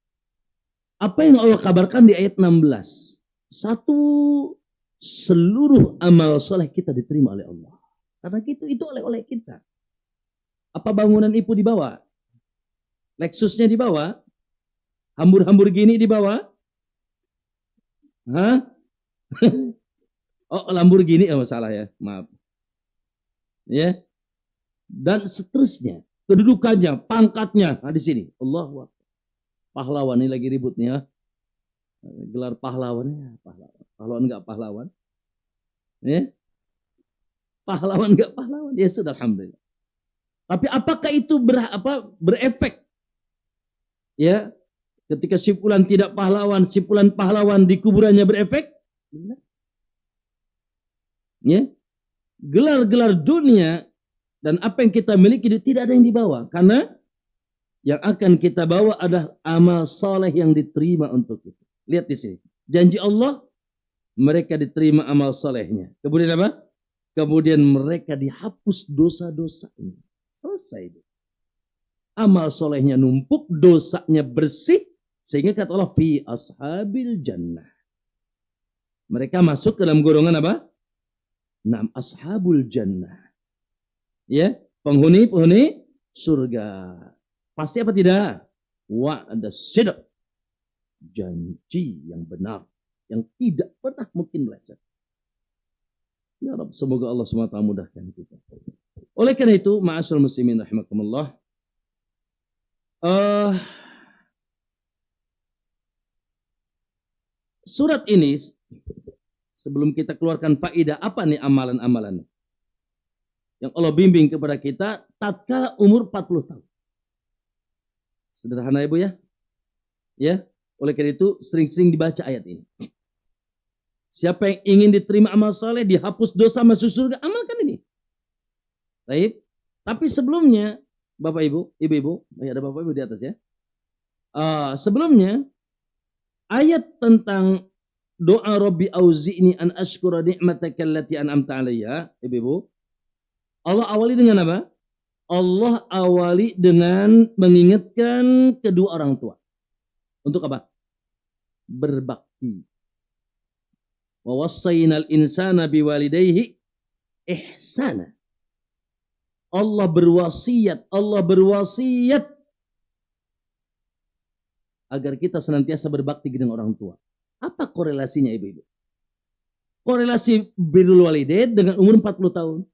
apa yang Allah kabarkan di ayat 16. Satu, seluruh amal soleh kita diterima oleh Allah. Karena itu oleh kita. Apa bangunan itu dibawa? Lexusnya dibawa? Hambur-hambur gini dibawa? Hah? Oh, Lamborghini, oh salah ya, maaf. Ya. Dan seterusnya, kedudukannya, pangkatnya, nah di sini. Allahu Akbar. Pahlawan ini lagi ributnya. Gelar pahlawannya, pahlawan enggak pahlawan? Ya. Pahlawan enggak pahlawan? Ya sudah, alhamdulillah. Tapi apakah itu berefek? Ya. Ketika si fulan tidak pahlawan, si fulan pahlawan di kuburannya berefek? Ya. Gelar-gelar dunia dan apa yang kita miliki tidak ada yang dibawa, karena yang akan kita bawa adalah amal soleh yang diterima untuk kita. Lihat di sini, janji Allah, mereka diterima amal solehnya. Kemudian apa? Kemudian mereka dihapus dosa-dosanya. Selesai. Amal solehnya numpuk, dosanya bersih, sehingga kata Allah, fi ashabil jannah. Mereka masuk ke dalam golongan apa? Nam ashabul jannah. Ya, penghuni surga. Pasti apa tidak? Wa'da sidq. Janji yang benar, yang tidak pernah mungkin meleset. Ya Rabb, semoga Allah SWT mudahkan kita. Oleh karena itu, ma'asyiral muslimin rahimakumullah, surat ini, sebelum kita keluarkan faidah, apa nih amalan-amalannya yang Allah bimbing kepada kita tatkala umur 40 tahun. Sederhana Ibu ya. Ya, oleh karena itu sering-sering dibaca ayat ini. Siapa yang ingin diterima amal saleh, dihapus dosa, masuk surga, amalkan ini. Baik. Tapi sebelumnya, Bapak Ibu, Ibu-ibu, ada Bapak Ibu di atas ya. Sebelumnya ayat tentang doa Rabbi auzi'ni an ashkura ni'mataka allati an'amta 'alayya, Ibu-ibu. Allah awali dengan apa? Allah awali dengan mengingatkan kedua orang tua. Untuk apa? Berbakti. Wa wassaynal insana biwalidayhi ihsana. Allah berwasiat agar kita senantiasa berbakti dengan orang tua. Apa korelasinya Ibu-ibu? Korelasi birrul walidain dengan umur 40 tahun.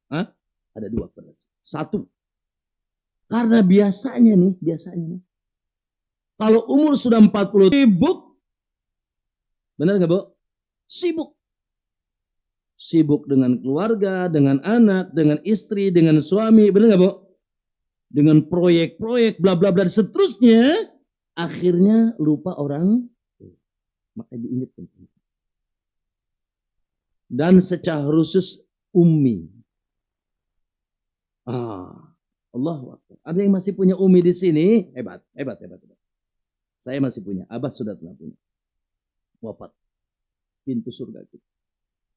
Hah? Ada dua korelasi. Satu, karena biasanya nih, kalau umur sudah 40 sibuk, benar nggak Bu? Sibuk dengan keluarga, dengan anak, dengan istri, dengan suami, benar nggak Bu? Dengan proyek-proyek, bla bla bla, seterusnya, akhirnya lupa orang, maka diingatkan. Dan secara khusus umi. Allahu Akbar. Ada yang masih punya umi di sini? Hebat. Saya masih punya. Abah sudah pernah punya. Wafat. Pintu surga kita.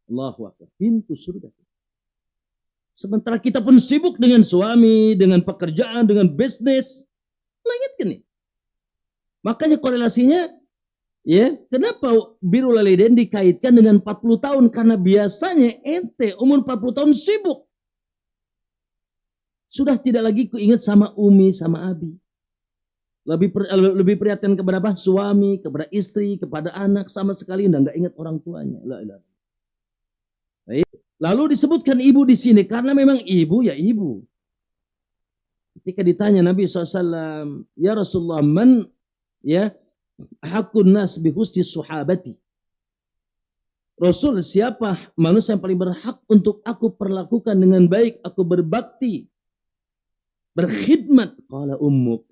Allahu Akbar. Pintu surga kita. Sementara kita pun sibuk dengan suami, dengan pekerjaan, dengan bisnis. Langitkan nih. Makanya korelasinya, ya, kenapa birrul walidain dikaitkan dengan 40 tahun? Karena biasanya ente umur 40 tahun sibuk. Sudah tidak lagi kuingat sama umi, sama abi. Lebih perhatian kepada apa? Suami, kepada istri, kepada anak, sama sekali udah nggak ingat orang tuanya. Lalu disebutkan ibu di sini karena memang ibu ya ibu. Ketika ditanya Nabi SAW, ya Rasulullah, man ya hakun nas bihusni suhabati. Rasul, siapa manusia yang paling berhak untuk aku perlakukan dengan baik, aku berbakti, berkhidmat? Qala ummuk.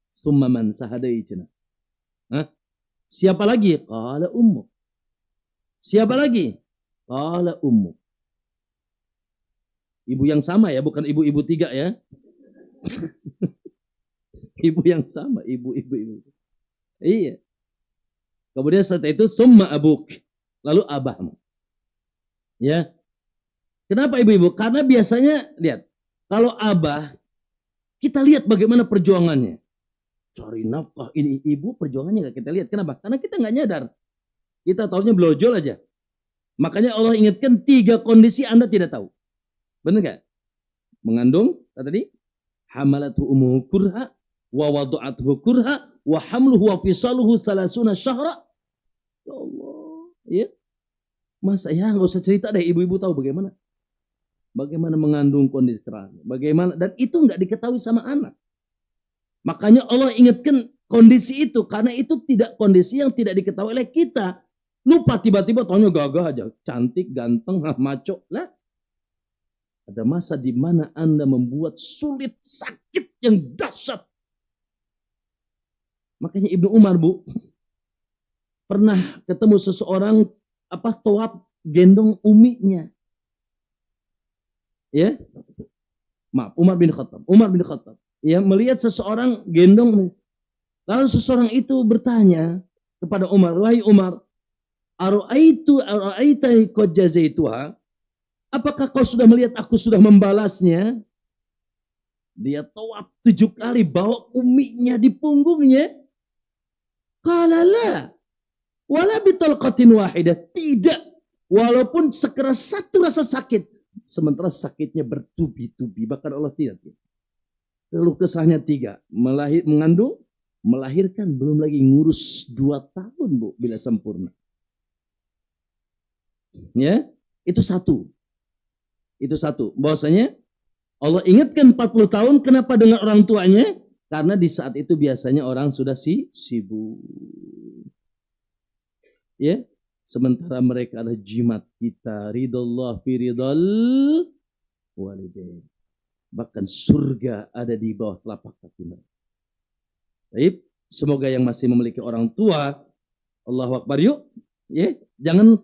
Summa man sahadaijna. Siapa lagi? Qala ummuk. Siapa lagi? Qala ummuk. Ibu yang sama ya, bukan ibu-ibu tiga ya. Ibu yang sama, ibu-ibu. Iya. Kemudian setelah itu summa abuk, lalu abahmu. Ya. Kenapa ibu-ibu? Karena biasanya lihat, kalau abah kita lihat bagaimana perjuangannya. Cari nafkah ini ibu, perjuangannya nggak kita lihat. Kenapa? Karena kita nggak nyadar. Kita tahunya blojol aja. Makanya Allah ingatkan 3 kondisi Anda tidak tahu. Benar nggak? Mengandung, tadi hamalatu ummuhu kurha wa wada'atuhu kurha wa hamluhu wa fisaluhu salasuna syahra. Ya Allah, ya. Masa ya nggak usah cerita deh, ibu-ibu tahu bagaimana mengandung kondisi keras. Bagaimana, dan itu nggak diketahui sama anak. Makanya Allah ingatkan kondisi itu, karena itu tidak kondisi yang tidak diketahui oleh kita. Lupa tiba-tiba taunya gagah aja, cantik, ganteng, maco lah. Ada masa di mana Anda membuat sulit, sakit yang dahsyat. Makanya Ibnu Umar, Bu, pernah ketemu seseorang tawaf gendong uminya. Ya. Maaf, Umar bin Khattab. Ya, melihat seseorang gendong. Lalu seseorang itu bertanya kepada Umar, "Wahai Umar, ara'aita qad jazaituha? Apakah kau sudah melihat aku sudah membalasnya?" Dia tawaf 7 kali bawa uminya di punggungnya. Qala la wala bitalqatin wahidah. Tidak, walaupun sekeras satu rasa sakit. Sementara sakitnya bertubi-tubi. Bahkan Allah tidak. Keluh kesahnya 3. Mengandung, melahirkan, belum lagi ngurus 2 tahun, Bu, bila sempurna. Ya, itu satu. Bahwasanya Allah ingatkan 40 tahun, kenapa dengan orang tuanya? Karena di saat itu biasanya orang sudah sibuk. Ya, sementara mereka adalah jimat kita. Ridallah fi ridal walidain. Bahkan surga ada di bawah telapak kaki mereka. Baik, semoga yang masih memiliki orang tua, Allahu Akbar yuk. Ya, jangan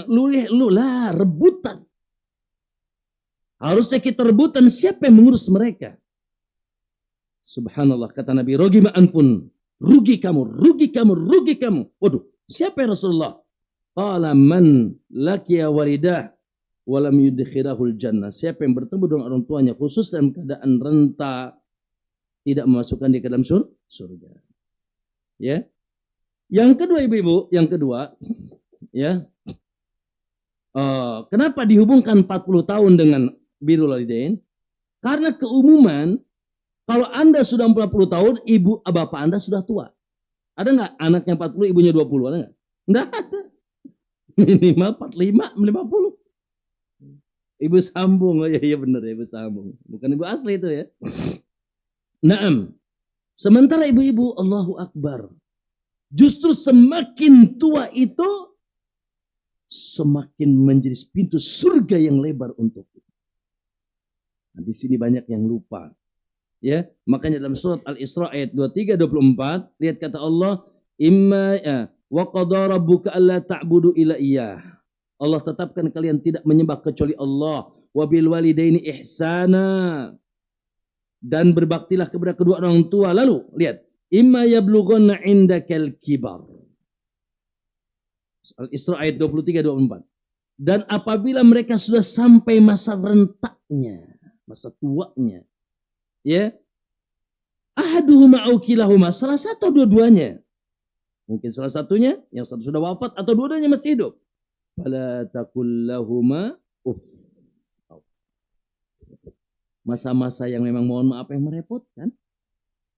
lu lah rebutan. Harusnya kita rebutan siapa yang mengurus mereka. Subhanallah, kata Nabi, rogi ma'anpun, rugi kamu. Waduh, siapa ya Rasulullah? Qala man lakiya walidah walam yudkhirahul jannah. Siapa yang bertemu dengan orang tuanya khusus dalam keadaan renta, tidak memasukkan dia ke dalam surga. Ya. Yang kedua, ibu-ibu, ya. Kenapa dihubungkan 40 tahun dengan birrul walidain? Karena keumuman, kalau Anda sudah 40 tahun, bapak Anda sudah tua. Ada nggak anaknya 40, ibunya 20? Ada nggak? Nggak ada. Minimal 45, 50. Ibu sambung. Oh iya benar ya, ibu sambung. Bukan ibu asli itu ya. Naam. Sementara ibu-ibu, Allahu Akbar, justru semakin tua itu semakin menjadi pintu surga yang lebar untuk kita. Nah, di sini banyak yang lupa. Ya, makanya dalam surat Al-Isra ayat 23-24, lihat kata Allah, "Imma wa qadara rabbuka alla ta'budu illa iyyah." Allah tetapkan kalian tidak menyembah kecuali Allah. Wa bil walidaini ihsana. Dan berbaktilah kepada kedua orang tua. Lalu, lihat, "Imma yablughanna 'indakal kibar." Al-Isra ayat 23-24. Dan apabila mereka sudah sampai masa rentaknya, masa tuanya, ya, ahaduhuma au kilahuma, salah satu dua-duanya, mungkin salah satunya, yang satu sudah wafat atau dua-duanya masih hidup, fala taqul lahuma uff. Masa-masa yang memang mohon maaf yang merepotkan,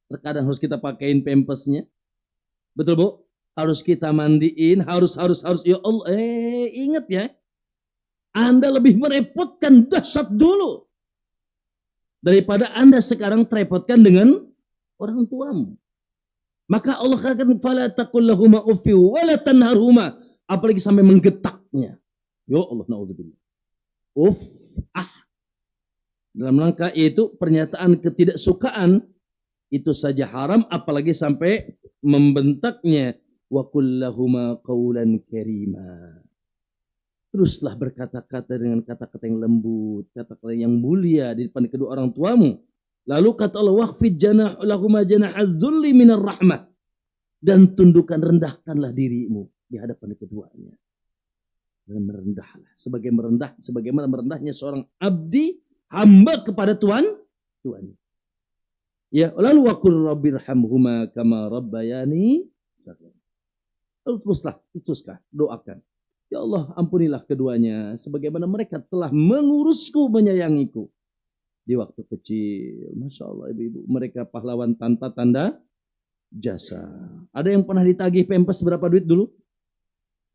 terkadang harus kita pakaiin pampasnya, betul Bu, harus kita mandiin, harus ya Allah, ingat ya, Anda lebih merepotkan dahsyat dulu daripada Anda sekarang terepotkan dengan orang tuamu. Maka Allah katakan, fala taqul lahuma uffi wa la tanharhuma apalagi sampai menggetaknya. Ya Allah, naudzubillah. Dalam rangka itu pernyataan ketidaksukaan itu saja haram, apalagi sampai membentaknya. Wa kullahuma qawlan karima. Teruslah berkata-kata dengan kata-kata yang lembut, kata-kata yang mulia di depan kedua orang tuamu. Lalu kata Allah, waqfid lahuma janahaz zulli minar rahmah. Dan tundukkan, rendahkanlah dirimu di hadapan keduanya. Dan merendahlah. Sebagaimana merendahnya seorang abdi, hamba kepada Tuhan. Ya, lalu waqul rabbirhamhuma kama rabbayani saghira. Lalu teruslah doakan. Ya Allah, ampunilah keduanya sebagaimana mereka telah mengurusku, menyayangiku di waktu kecil. Masya Allah, ibu-ibu, mereka pahlawan tanpa tanda jasa. Ada yang pernah ditagih Pampers berapa duit dulu?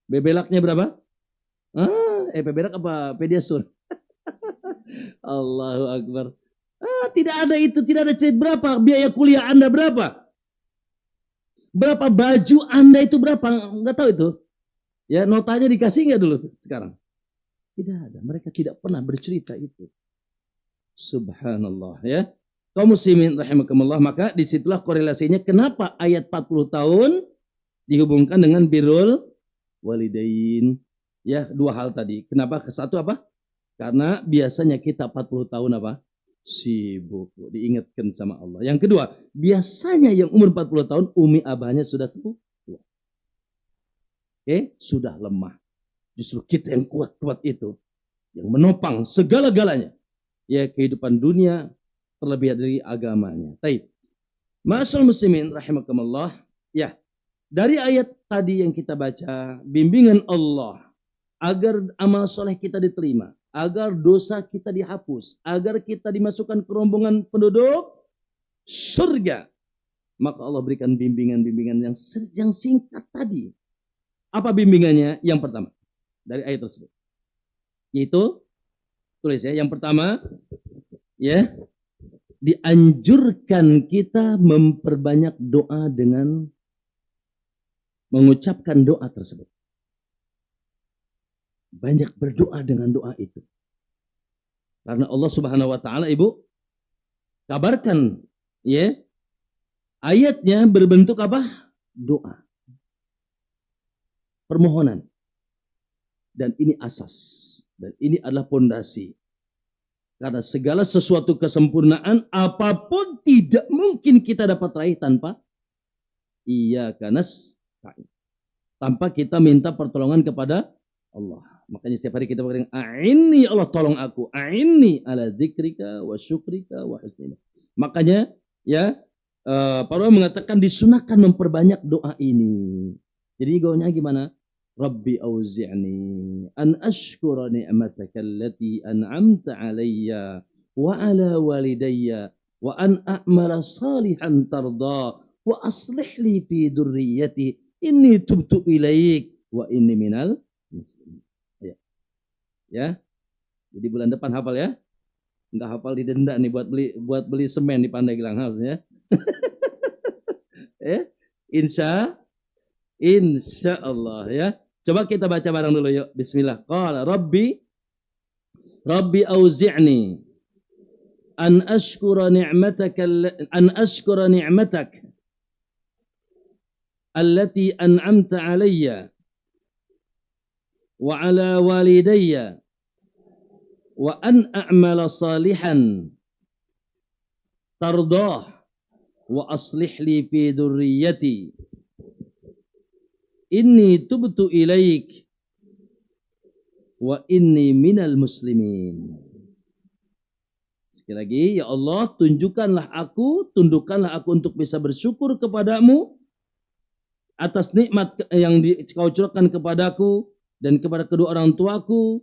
Bebelaknya berapa? Bebelak apa Pediasure? Allahu Akbar. Tidak ada itu, tidak ada cerita. Berapa biaya kuliah Anda berapa? Berapa baju Anda itu berapa? Enggak tahu itu. Ya, notanya dikasih nggak dulu sekarang? Tidak ada. Mereka tidak pernah bercerita itu. Subhanallah, ya. Kaum muslimin rahimakumullah, maka disitulah korelasinya kenapa ayat 40 tahun dihubungkan dengan birrul walidain. Ya, dua hal tadi. Kenapa? Satu apa? Karena biasanya kita 40 tahun apa? Sibuk. Diingatkan sama Allah. Yang kedua, biasanya yang umur 40 tahun umi abahnya sudah tua. Sudah lemah. Justru kita yang kuat-kuat itu, yang menopang segala-galanya. Ya, kehidupan dunia terlebih dari agamanya. Baik. Ma'asyiral muslimin rahimakumullah. Ya, dari ayat tadi yang kita baca, bimbingan Allah agar amal soleh kita diterima, agar dosa kita dihapus, agar kita dimasukkan ke rombongan penduduk surga. Maka Allah berikan bimbingan-bimbingan yang singkat tadi. Apa bimbingannya? Yang pertama dari ayat tersebut, yaitu tulis ya. Yang pertama, ya, dianjurkan kita memperbanyak doa dengan mengucapkan doa tersebut. Banyak berdoa dengan doa itu. Karena Allah Subhanahu wa taala, Ibu, kabarkan ya, ayatnya berbentuk apa? Doa. Permohonan. Dan ini asas. Dan ini adalah pondasi. Karena segala sesuatu kesempurnaan, apapun tidak mungkin kita dapat raih tanpa iyyaka nasta'in. Tanpa kita minta pertolongan kepada Allah. Makanya setiap hari kita berkata, a'inni Allah, tolong aku. A'inni ala dzikrika wa syukrika wa husni. Makanya ya, para ulama mengatakan disunahkan memperbanyak doa ini. Jadi doanya gimana? Rabbi auzi'ni an ashkura ni'mataka allati an'amta alayya wa ala walidayya wa an a'mala salihan tarda wa aslih li fi dzurriyyati inni tubtu ilaik wa inni minal muslimin. Ya. Jadi bulan depan hafal ya. Enggak hafal didenda nih buat beli semen di Pandeglang harusnya. Insya Allah ya. Coba kita baca bareng dulu yuk. Bismillah. Qala Rabbi auzi'ni an ashkura ni'matak allati an'amta alayya wa ala walidayya wa an a'mala salihan tardah wa aslih li fi dzurriyyati inni tubtu ilaik wa inni minal muslimin. Sekali lagi, ya Allah, tundukkanlah aku untuk bisa bersyukur kepadamu atas nikmat yang kau curahkan kepadaku dan kepada kedua orang tuaku,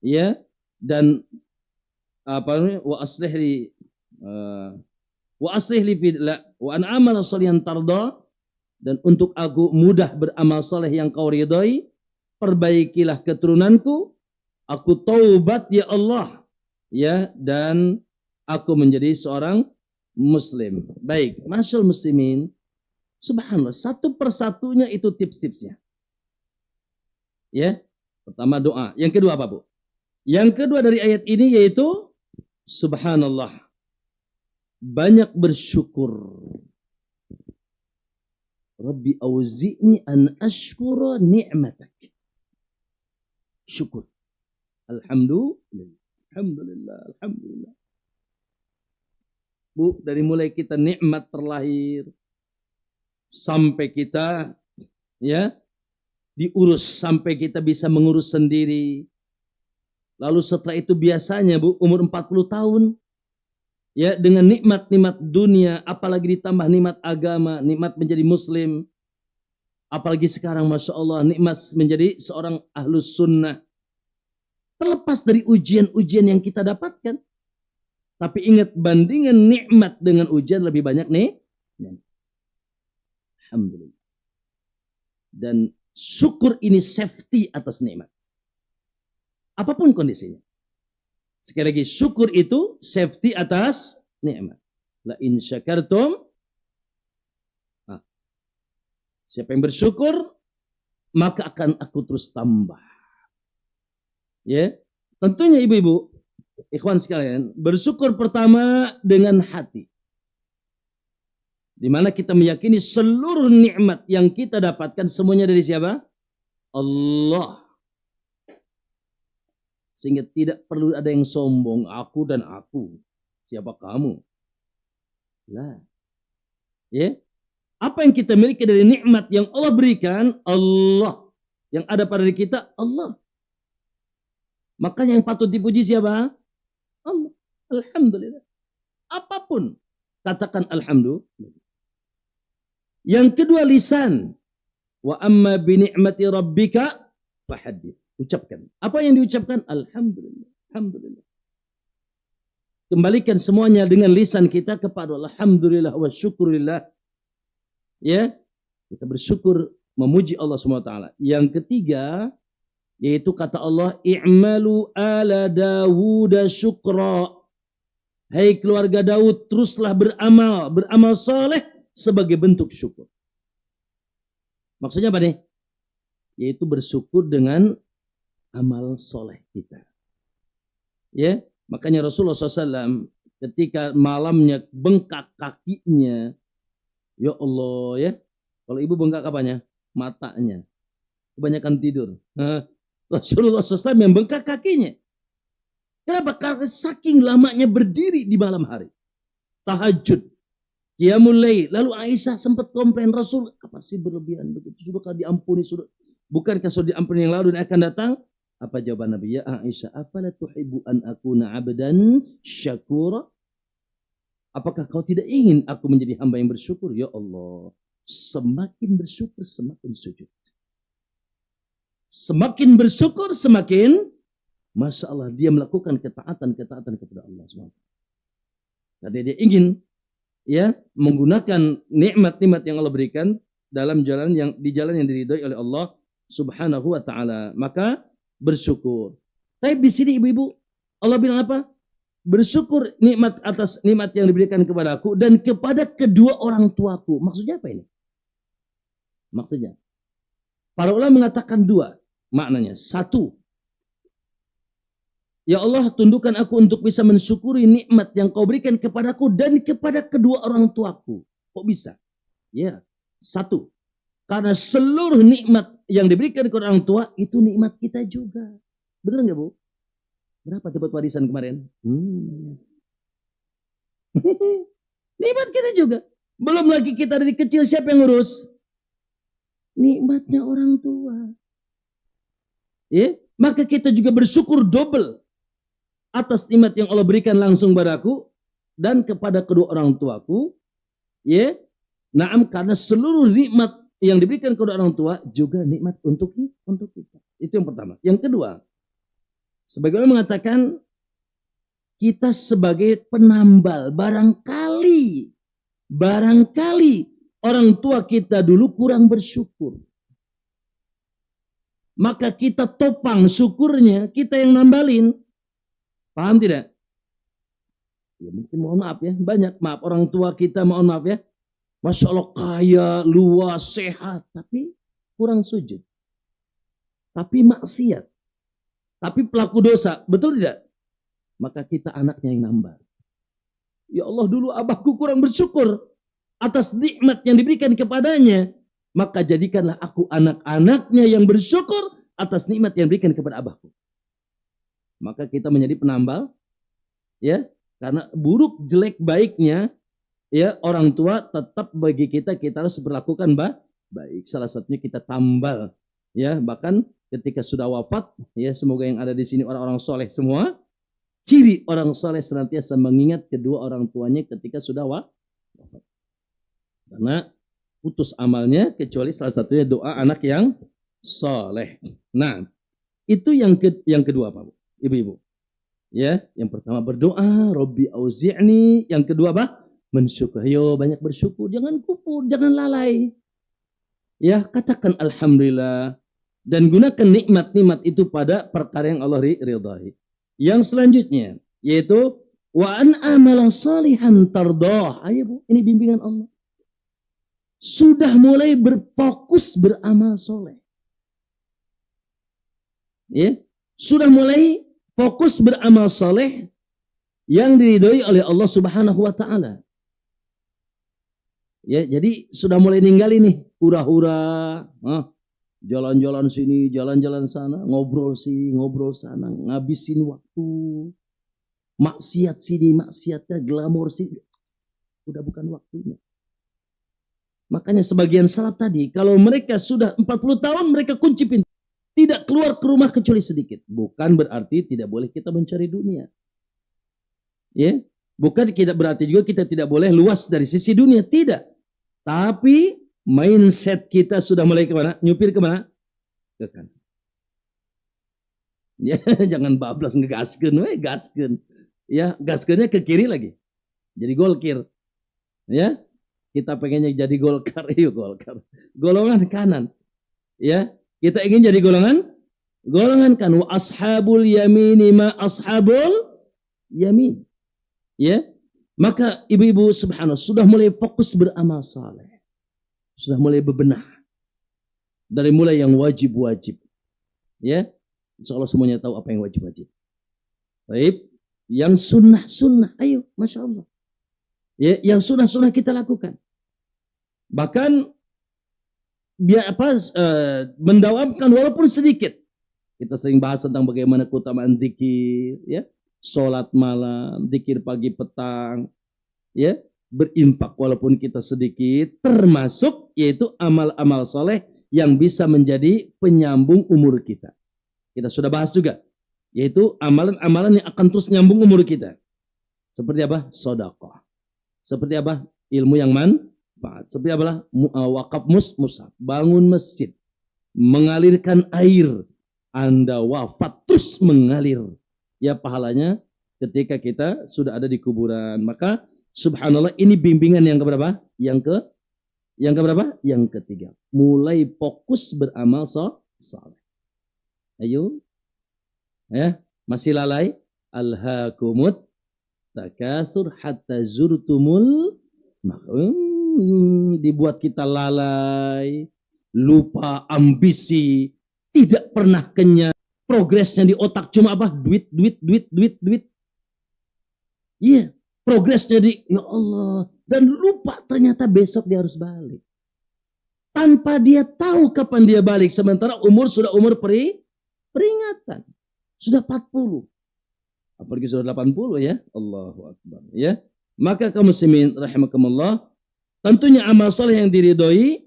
ya, dan wa aslih li wa an amala shalihan tarda, dan untuk aku mudah beramal saleh yang kau ridhai, perbaikilah keturunanku, aku taubat ya Allah, ya, dan aku menjadi seorang muslim. Baik, masyaallah muslimin, subhanallah, satu persatunya itu tips-tipsnya. Ya, pertama doa. Yang kedua apa, Bu? Yang kedua dari ayat ini yaitu subhanallah. Banyak bersyukur. Rabbi auzi'ni an ashkura ni'matak. Syukur. Alhamdulillah. Alhamdulillah. Alhamdulillah. Bu, dari mulai kita nikmat terlahir sampai kita ya diurus sampai kita bisa mengurus sendiri. Lalu setelah itu biasanya Bu, umur 40 tahun ya dengan nikmat-nikmat dunia, apalagi ditambah nikmat agama, nikmat menjadi muslim, apalagi sekarang Masya Allah nikmat menjadi seorang ahlus sunnah, terlepas dari ujian-ujian yang kita dapatkan, tapi ingat bandingan nikmat dengan ujian lebih banyak nih. Alhamdulillah. Dan syukur ini safety atas nikmat, apapun kondisinya. Sekali lagi, syukur itu safety atas nikmat. La in syakartum, siapa yang bersyukur, maka akan aku terus tambah. Ya, tentunya ibu-ibu, ikhwan sekalian, bersyukur pertama dengan hati. Di mana kita meyakini seluruh nikmat yang kita dapatkan semuanya dari siapa? Allah. Sehingga tidak perlu ada yang sombong, aku dan aku. Siapa kamu? Lah. Ya. Apa yang kita miliki dari nikmat yang Allah berikan? Allah. Yang ada pada diri kita? Allah. Makanya yang patut dipuji siapa? Allah. Alhamdulillah. Apapun, katakan alhamdulillah. Yang kedua, lisan. Wa amma bi ni'mati rabbika fahadits. Ucapkan. Apa yang diucapkan? Alhamdulillah. Alhamdulillah. Kembalikan semuanya dengan lisan kita kepada Allah. Alhamdulillah wa syukurillah. Ya. Kita bersyukur memuji Allah SWT. Yang ketiga, yaitu kata Allah, i'malu ala Dawud syukra. Hai keluarga Daud, teruslah beramal saleh sebagai bentuk syukur. Maksudnya apa nih? Yaitu bersyukur dengan amal soleh kita. Ya, makanya Rasulullah SAW ketika malamnya bengkak kakinya, ya Allah ya. Kalau ibu bengkak apanya? Matanya. Kebanyakan tidur. Rasulullah SAW yang bengkak kakinya. Kenapa? Karena saking lamanya berdiri di malam hari. Tahajud. Qiyamul lail. Lalu Aisyah sempat komplain, Rasul, apa sih berlebihan begitu? Sudahkah diampuni? Bukankah sudah diampuni yang lalu dan akan datang? Apa jawaban Nabi? Ya Aisyah, afala tuhibbu an akuna abdan syakura? Apakah kau tidak ingin aku menjadi hamba yang bersyukur? Ya Allah, semakin bersyukur semakin sujud. Semakin bersyukur semakin, Masya Allah, dia melakukan ketaatan kepada Allah SWT. Karena dia ingin ya menggunakan nikmat-nikmat yang Allah berikan dalam jalan yang diridhoi oleh Allah Subhanahu wa taala. Maka bersyukur. Tapi di sini ibu-ibu, Allah bilang apa? Bersyukur nikmat atas nikmat yang diberikan kepadaku dan kepada kedua orang tuaku. Maksudnya apa ini? Maksudnya, para ulama mengatakan dua maknanya. Satu, ya Allah, tundukkan aku untuk bisa mensyukuri nikmat yang kau berikan kepadaku dan kepada kedua orang tuaku. Kok bisa? Ya, satu, karena seluruh nikmat yang diberikan kepada orang tua itu nikmat kita juga. Benar nggak Bu? Berapa dapat warisan kemarin? Nikmat kita juga. Belum lagi kita dari kecil siapa yang ngurus? Nikmatnya orang tua. Ya, maka kita juga bersyukur double atas nikmat yang Allah berikan langsung padaku dan kepada kedua orang tuaku. Ya, naam, karena seluruh nikmat yang diberikan kepada orang tua juga nikmat untuk kita. Itu yang pertama. Yang kedua, sebagaimana mengatakan kita sebagai penambal, barangkali orang tua kita dulu kurang bersyukur. Maka kita topang syukurnya, kita yang nambalin. Paham tidak? Ya mungkin mohon maaf ya, banyak maaf orang tua kita, mohon maaf ya. Masya Allah kaya, luas, sehat, tapi kurang sujud. tapi maksiat, tapi pelaku dosa, betul tidak? Maka kita anaknya yang nambah. Ya Allah, dulu abahku kurang bersyukur atas nikmat yang diberikan kepadanya, maka jadikanlah aku anak-anaknya yang bersyukur atas nikmat yang diberikan kepada abahku. Maka kita menjadi penambal, ya, karena buruk jelek baiknya, ya, orang tua tetap bagi kita harus berlakukan baik. Salah satunya kita tambal, ya, bahkan ketika sudah wafat, ya, semoga yang ada di sini orang-orang soleh semua. Ciri orang soleh senantiasa mengingat kedua orang tuanya ketika sudah wafat. Karena putus amalnya kecuali salah satunya doa anak yang soleh. Nah, itu yang kedua, Pak, Ibu-ibu. Ya, yang pertama berdoa, Robbi auzi'ni. Yang kedua apa? Mensyukur. Yo, banyak bersyukur, jangan kufur, jangan lalai. Ya, katakan alhamdulillah dan gunakan nikmat-nikmat itu pada perkara yang Allah ridhai. Yang selanjutnya yaitu wa an amala salihan tardah. Ayo Bu, ini bimbingan Allah. Sudah mulai berfokus beramal soleh. Ya, sudah mulai fokus beramal soleh yang diridhoi oleh Allah Subhanahu wa taala. Ya, jadi sudah mulai ninggalin nih hura-hura, jalan-jalan sini, jalan-jalan sana, ngobrol sini, ngobrol sana, ngabisin waktu, maksiat sini, maksiatnya, glamor sini, udah bukan waktunya. Makanya sebagian salaf tadi, kalau mereka sudah 40 tahun, mereka kunci pintu, tidak keluar ke rumah kecuali sedikit. Bukan berarti tidak boleh kita mencari dunia. Ya, bukan berarti juga kita tidak boleh luas dari sisi dunia, tidak. Tapi mindset kita sudah mulai kemana? Nyupir kemana? Ke kanan. Ya, jangan bablas ngegaskeun we, gaskeun. Ya, gaskeunnya ke kiri lagi. Jadi golkir. Ya, kita pengennya jadi golkar, yuk golkar. Golongan kanan. Ya, kita ingin jadi golongan kanan. Wa ashabul yamini ma ashabul yamin. Ya, maka ibu-ibu subhanallah sudah mulai fokus beramal saleh. Sudah mulai bebenah. Dari mulai yang wajib-wajib. Ya, insya Allah semuanya tahu apa yang wajib-wajib. Baik, yang sunnah-sunnah, ayo, Masya Allah. Ya, yang sunnah-sunnah kita lakukan. Bahkan mendawamkan walaupun sedikit. Kita sering bahas tentang bagaimana keutamaan zikir, ya. Sholat malam, zikir pagi petang, ya, berinfak walaupun kita sedikit, termasuk yaitu amal-amal soleh yang bisa menjadi penyambung umur kita. Kita sudah bahas juga, yaitu amalan-amalan yang akan terus nyambung umur kita. Seperti apa? Sedekah. Seperti apa? Ilmu yang manfaat. Seperti apa? Wakaf mushaf, bangun masjid, mengalirkan air. Anda wafat terus mengalir. Ya, pahalanya ketika kita sudah ada di kuburan. Maka subhanallah, ini bimbingan yang keberapa? Yang keberapa? Yang ketiga. Mulai fokus beramal saleh. Ayo. Ya, masih lalai? Alhaakumut takasur hatta zurtumul dibuat kita lalai, lupa ambisi, tidak pernah kenyang. Progresnya di otak cuma apa? Duit. Iya, progresnya ya Allah. Dan lupa ternyata besok dia harus balik. Tanpa dia tahu kapan dia balik. Sementara sudah umur peringatan. Sudah 40. Apalagi sudah 80 ya. Allahu Akbar. Ya. Maka kaum muslimin rahimakumullah, tentunya amal soleh yang diridhoi.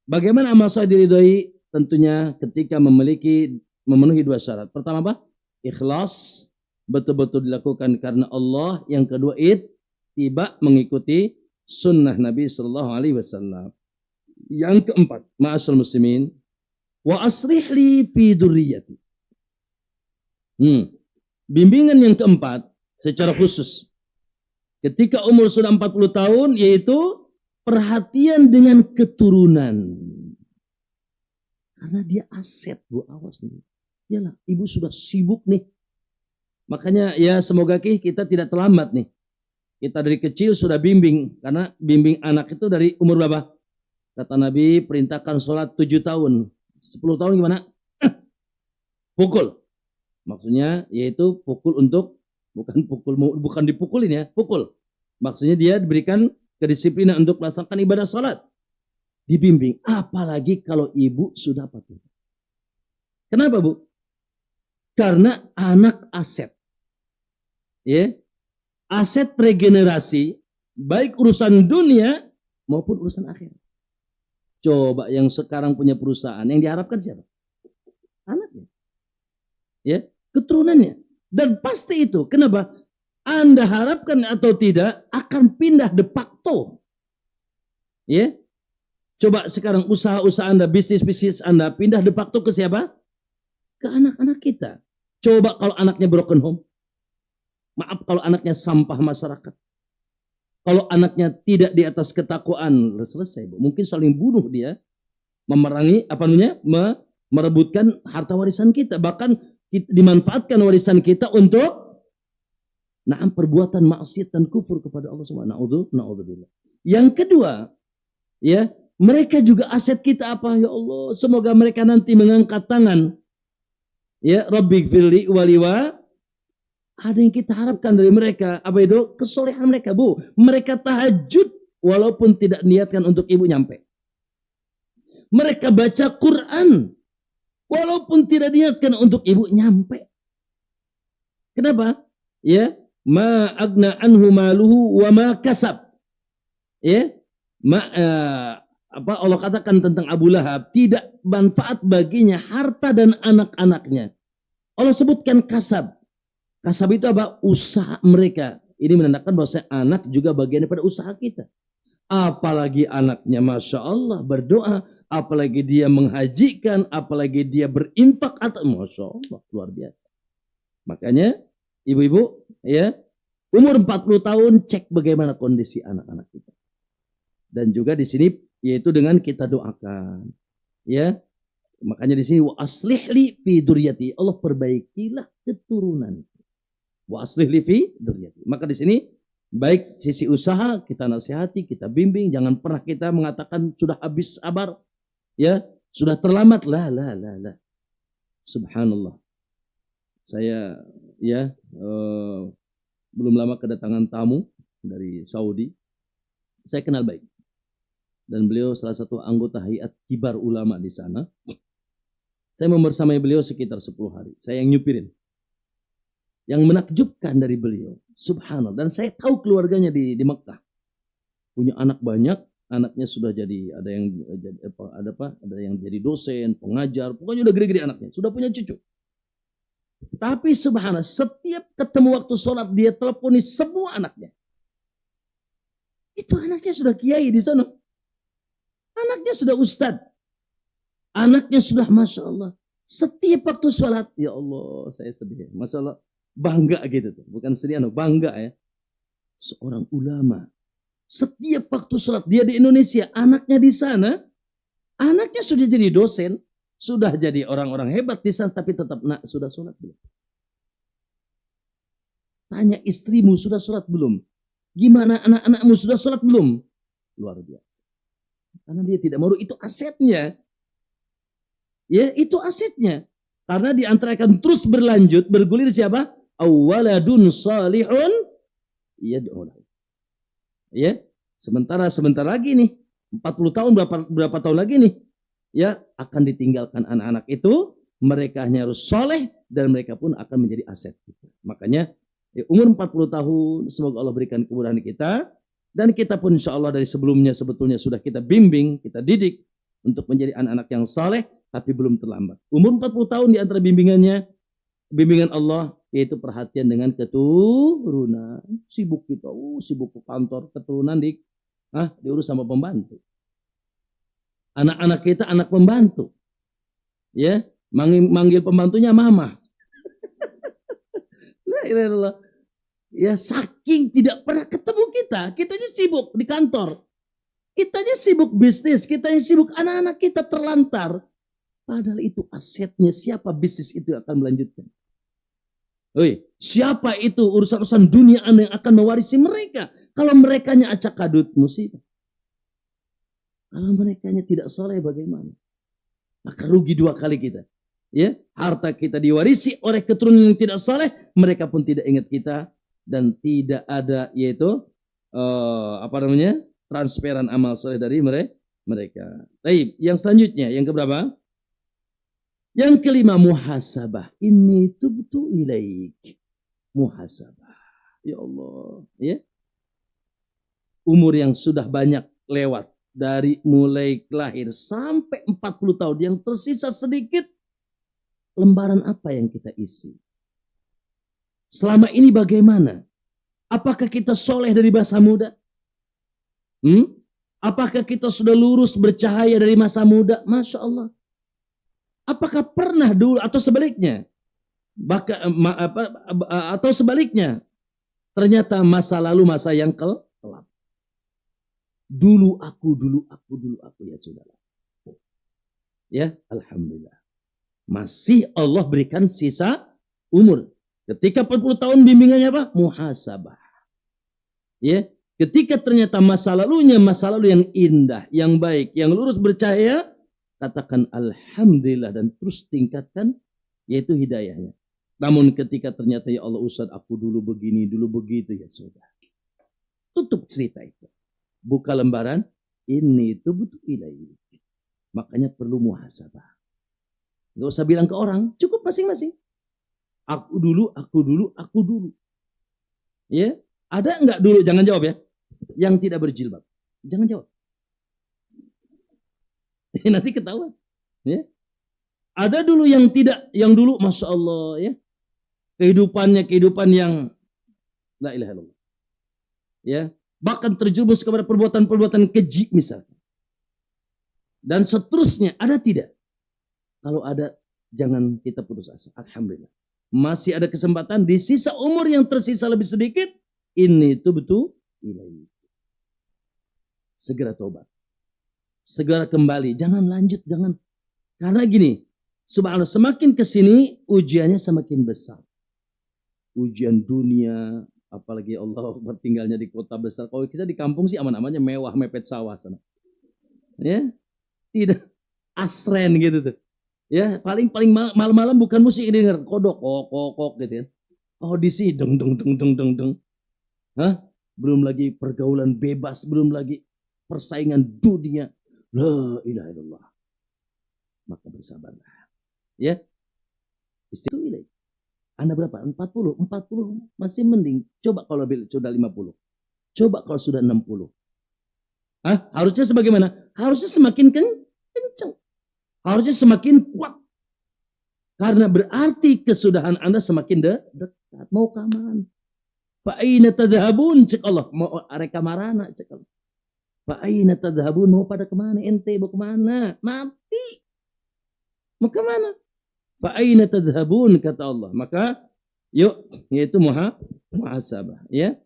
Bagaimana amal soleh diridhoi? Tentunya ketika memenuhi dua syarat. Pertama apa? Ikhlas, betul-betul dilakukan karena Allah. Yang kedua, ittiba, mengikuti sunnah Nabi sallallahu alaihi wasallam. Yang keempat, ma'asyiral muslimin, wa aslih li fi dzurriyyati. Bimbingan yang keempat secara khusus ketika umur sudah 40 tahun, yaitu perhatian dengan keturunan. Karena dia aset, Bu, awas nih. Yalah, ibu sudah sibuk nih. Makanya ya semoga kita tidak terlambat nih. Kita dari kecil sudah bimbing. Karena bimbing anak itu dari umur berapa? Kata Nabi, perintahkan sholat 7 tahun. 10 tahun gimana? Pukul. Maksudnya yaitu pukul untuk bukan dipukulin ya, pukul. Maksudnya dia diberikan kedisiplinan untuk melaksanakan ibadah salat. Dibimbing, apalagi kalau ibu sudah patuh. Kenapa, Bu? Karena anak aset. Ya. Aset regenerasi baik urusan dunia maupun urusan akhirat. Coba yang sekarang punya perusahaan yang diharapkan siapa? Anaknya. Ya, keturunannya. Dan pasti itu. Kenapa? Anda harapkan atau tidak akan pindah de facto. Ya. Coba sekarang usaha-usaha Anda, bisnis-bisnis Anda pindah de facto ke siapa? Ke anak-anak kita. Coba kalau anaknya broken home. Maaf kalau anaknya sampah masyarakat. Kalau anaknya tidak di atas ketakwaan, selesai, Bu. Mungkin saling bunuh dia, memerangi merebutkan harta warisan kita, bahkan dimanfaatkan warisan kita untuk perbuatan maksiat dan kufur kepada Allah Subhanahu wa taala. Yang kedua, ya, mereka juga aset kita apa? Ya Allah, semoga mereka nanti mengangkat tangan. Ya, Rabbighfirli waliwa. Ada yang kita harapkan dari mereka. Apa itu? Kesolehan mereka, Bu. Mereka tahajud walaupun tidak niatkan untuk ibu nyampe. Mereka baca Quran walaupun tidak niatkan untuk ibu nyampe. Kenapa? Ya, ma agna anhu maluhu wa ma kasab. Ya, Allah katakan tentang Abu Lahab, tidak manfaat baginya harta dan anak-anaknya. Allah sebutkan kasab. Kasab itu apa? Usaha mereka. Ini menandakan bahwa anak juga bagian daripada usaha kita. Apalagi anaknya Masya Allah berdoa. Apalagi dia menghajikan. Apalagi dia berinfak. Masya Allah, luar biasa. Makanya ibu-ibu, ya, umur 40 tahun cek bagaimana kondisi anak-anak kita. Dan juga di sini yaitu dengan kita doakan. Ya. Makanya di sini wa aslihli fi dzurriyyati. Allah perbaikilah keturunan. Wa aslihli fi dzurriyyati. Maka di sini baik sisi usaha kita nasihati, kita bimbing, jangan pernah kita mengatakan sudah habis sabar, ya, sudah terlambat. La. Subhanallah. Saya ya belum lama kedatangan tamu dari Saudi. Saya kenal baik. Dan beliau salah satu anggota hayat kibar ulama di sana. Saya membersamai beliau sekitar 10 hari. Saya yang nyupirin. Yang menakjubkan dari beliau, subhanallah, dan saya tahu keluarganya di Mekah punya anak banyak, anaknya sudah jadi ada yang jadi dosen, pengajar, pokoknya udah gede-gede anaknya, sudah punya cucu. Tapi subhanallah, setiap ketemu waktu sholat dia teleponi semua anaknya. Itu anaknya sudah kiai di sana, anaknya sudah ustadz, anaknya sudah masya Allah. Setiap waktu sholat, ya Allah, saya sedih, masya Allah. Bangga gitu tuh, bukan sedih, bangga ya. Seorang ulama, setiap waktu sholat dia di Indonesia, anaknya di sana, anaknya sudah jadi dosen, sudah jadi orang-orang hebat di sana, tapi tetap sudah sholat belum? Tanya istrimu sudah sholat belum? Gimana anak-anakmu sudah sholat belum? Luar biasa. Karena dia tidak mau, itu asetnya. Ya, itu asetnya. Karena di antara akan terus berlanjut, bergulir siapa? Awaladun salihun yad'u lahu. Ya, sebentar lagi nih, 40 tahun berapa tahun lagi nih, ya, akan ditinggalkan anak-anak itu, mereka hanya harus soleh dan mereka pun akan menjadi aset kita. Makanya umur 40 tahun semoga Allah berikan kemudahan kita, dan kita pun insya Allah dari sebelumnya sebetulnya sudah kita bimbing, kita didik untuk menjadi anak-anak yang soleh, tapi belum terlambat. Umur 40 tahun di antara bimbingan Allah yaitu perhatian dengan keturunan. Sibuk kita, sibuk ke kantor, keturunan diurus sama pembantu. Anak-anak kita anak pembantu. Ya, manggil pembantunya mama. La ilaha illallah. Ya, saking tidak pernah ketemu kitanya sibuk di kantor. Kitanya sibuk bisnis, kitanya sibuk, anak-anak kita terlantar. Padahal itu asetnya, siapa bisnis itu akan melanjutkan? Siapa itu urusan-urusan dunia yang akan mewarisi mereka? Kalau merekanya acak kadut, musibah. Kalau merekanya tidak soleh bagaimana? Maka rugi dua kali kita. Ya, harta kita diwarisi oleh keturunan yang tidak saleh, mereka pun tidak ingat kita dan tidak ada yaitu transferan amal saleh dari mereka. Baik, yang selanjutnya yang keberapa? Yang kelima, muhasabah. Ini tubtu ilaik. Muhasabah. Ya Allah, ya. Umur yang sudah banyak lewat dari mulai lahir sampai 40 tahun yang tersisa sedikit, lembaran apa yang kita isi? Selama ini bagaimana? Apakah kita soleh dari masa muda? Apakah kita sudah lurus bercahaya dari masa muda? Masya Allah. Apakah pernah dulu atau sebaliknya? Atau sebaliknya? Ternyata masa lalu masa yang kelap. Dulu aku ya saudara. Ya, alhamdulillah. Masih Allah berikan sisa umur. Ketika 40 tahun bimbingannya apa? Muhasabah. Ya, ketika ternyata masa lalunya masa lalu yang indah, yang baik, yang lurus bercahaya, katakan alhamdulillah dan terus tingkatkan yaitu hidayahnya. Namun ketika ternyata ya Allah Ustaz aku dulu begini, dulu begitu ya sudah. Tutup cerita itu. Buka lembaran ini itu butuh ilahi. Makanya perlu muhasabah. Gak usah bilang ke orang, cukup masing-masing. Aku dulu. Ya, ada enggak dulu? Jangan jawab ya. Yang tidak berjilbab, jangan jawab. Nanti ketahuan. Ya. Ada dulu yang tidak, yang dulu masya Allah ya. Kehidupan yang la ilaha illallah. Ya, bahkan terjerumus kepada perbuatan-perbuatan keji misalnya. Dan seterusnya, ada tidak? Kalau ada, jangan kita putus asa. Alhamdulillah. Masih ada kesempatan di sisa umur yang tersisa lebih sedikit. Ini itu betul. Segera tobat. Segera kembali. Jangan lanjut. Jangan. Karena gini. Subhanallah. Semakin kesini ujiannya semakin besar. Ujian dunia. Apalagi Allah bertinggalnya di kota besar. Kalau kita di kampung sih aman-amannya mewah. Mepet sawah sana. Ya. Tidak. Asren gitu tuh. Ya, paling malam-malam bukan musik denger kodok kok gitu ya. Audisi deng. Hah? Belum lagi pergaulan bebas, belum lagi persaingan dunia. La ilaha illallah. Maka bersabarlah. Ya. Istilah. Anda berapa? 40 masih mending. Coba kalau sudah 50. Coba kalau sudah 60. Hah? Harusnya sebagaimana? Harusnya semakin kencang. Harusnya semakin kuat. Karena berarti kesudahan Anda semakin dekat. Mau kaman. Fa'aina tadhabun cek Allah. Mau areka marana cek Allah. Fa'aina tadhabun mau pada kemana? Ente mau kemana? Mati. Mau kemana? Fa'aina tadhabun kata Allah. Maka yuk yaitu muhasabah. Ya.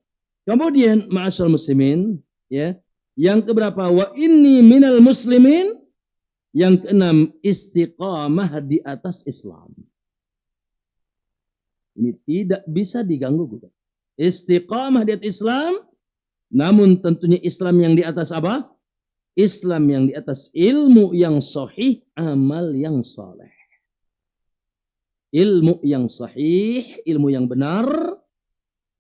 Kemudian ma'asyal muslimin. Ya. Yang keberapa? Wa inni minal muslimin. Yang keenam, istiqamah di atas Islam. Ini tidak bisa diganggu. Istiqamah di atas Islam, namun tentunya Islam yang di atas apa? Islam yang di atas ilmu yang sahih, amal yang saleh. Ilmu yang sahih, ilmu yang benar.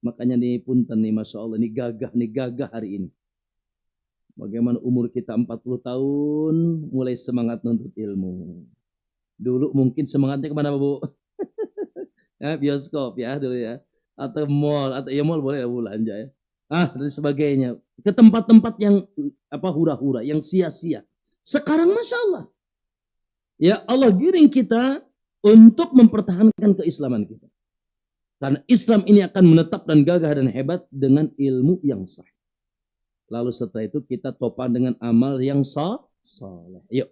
Makanya nih punten nih, Masya Allah, ini gagah hari ini. Bagaimana umur kita 40 tahun mulai semangat nuntut ilmu. Dulu mungkin semangatnya kemana Bu? Ya, bioskop ya dulu ya. Atau mall, atau ya mall boleh belanja ya. Dan sebagainya. Ke tempat-tempat yang hura-hura, yang sia-sia. Sekarang Masya Allah. Ya Allah giring kita untuk mempertahankan keislaman kita. Karena Islam ini akan menetap dan gagah dan hebat dengan ilmu yang sah. Lalu setelah itu kita topan dengan amal yang saleh. Yuk,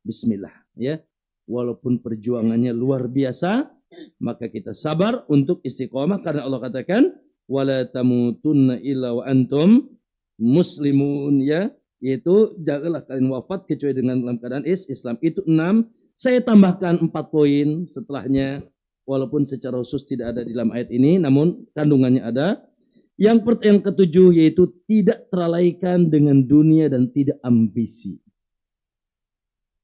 bismillah. Ya, walaupun perjuangannya luar biasa, maka kita sabar untuk istiqomah karena Allah katakan, wala tamutunna illa wa antum muslimun. Ya, yaitu janganlah kalian wafat kecuali dengan dalam keadaan Islam. Itu 6. Saya tambahkan 4 poin setelahnya, walaupun secara khusus tidak ada di dalam ayat ini, namun kandungannya ada. Yang ketujuh yaitu tidak terlalaikan dengan dunia dan tidak ambisi.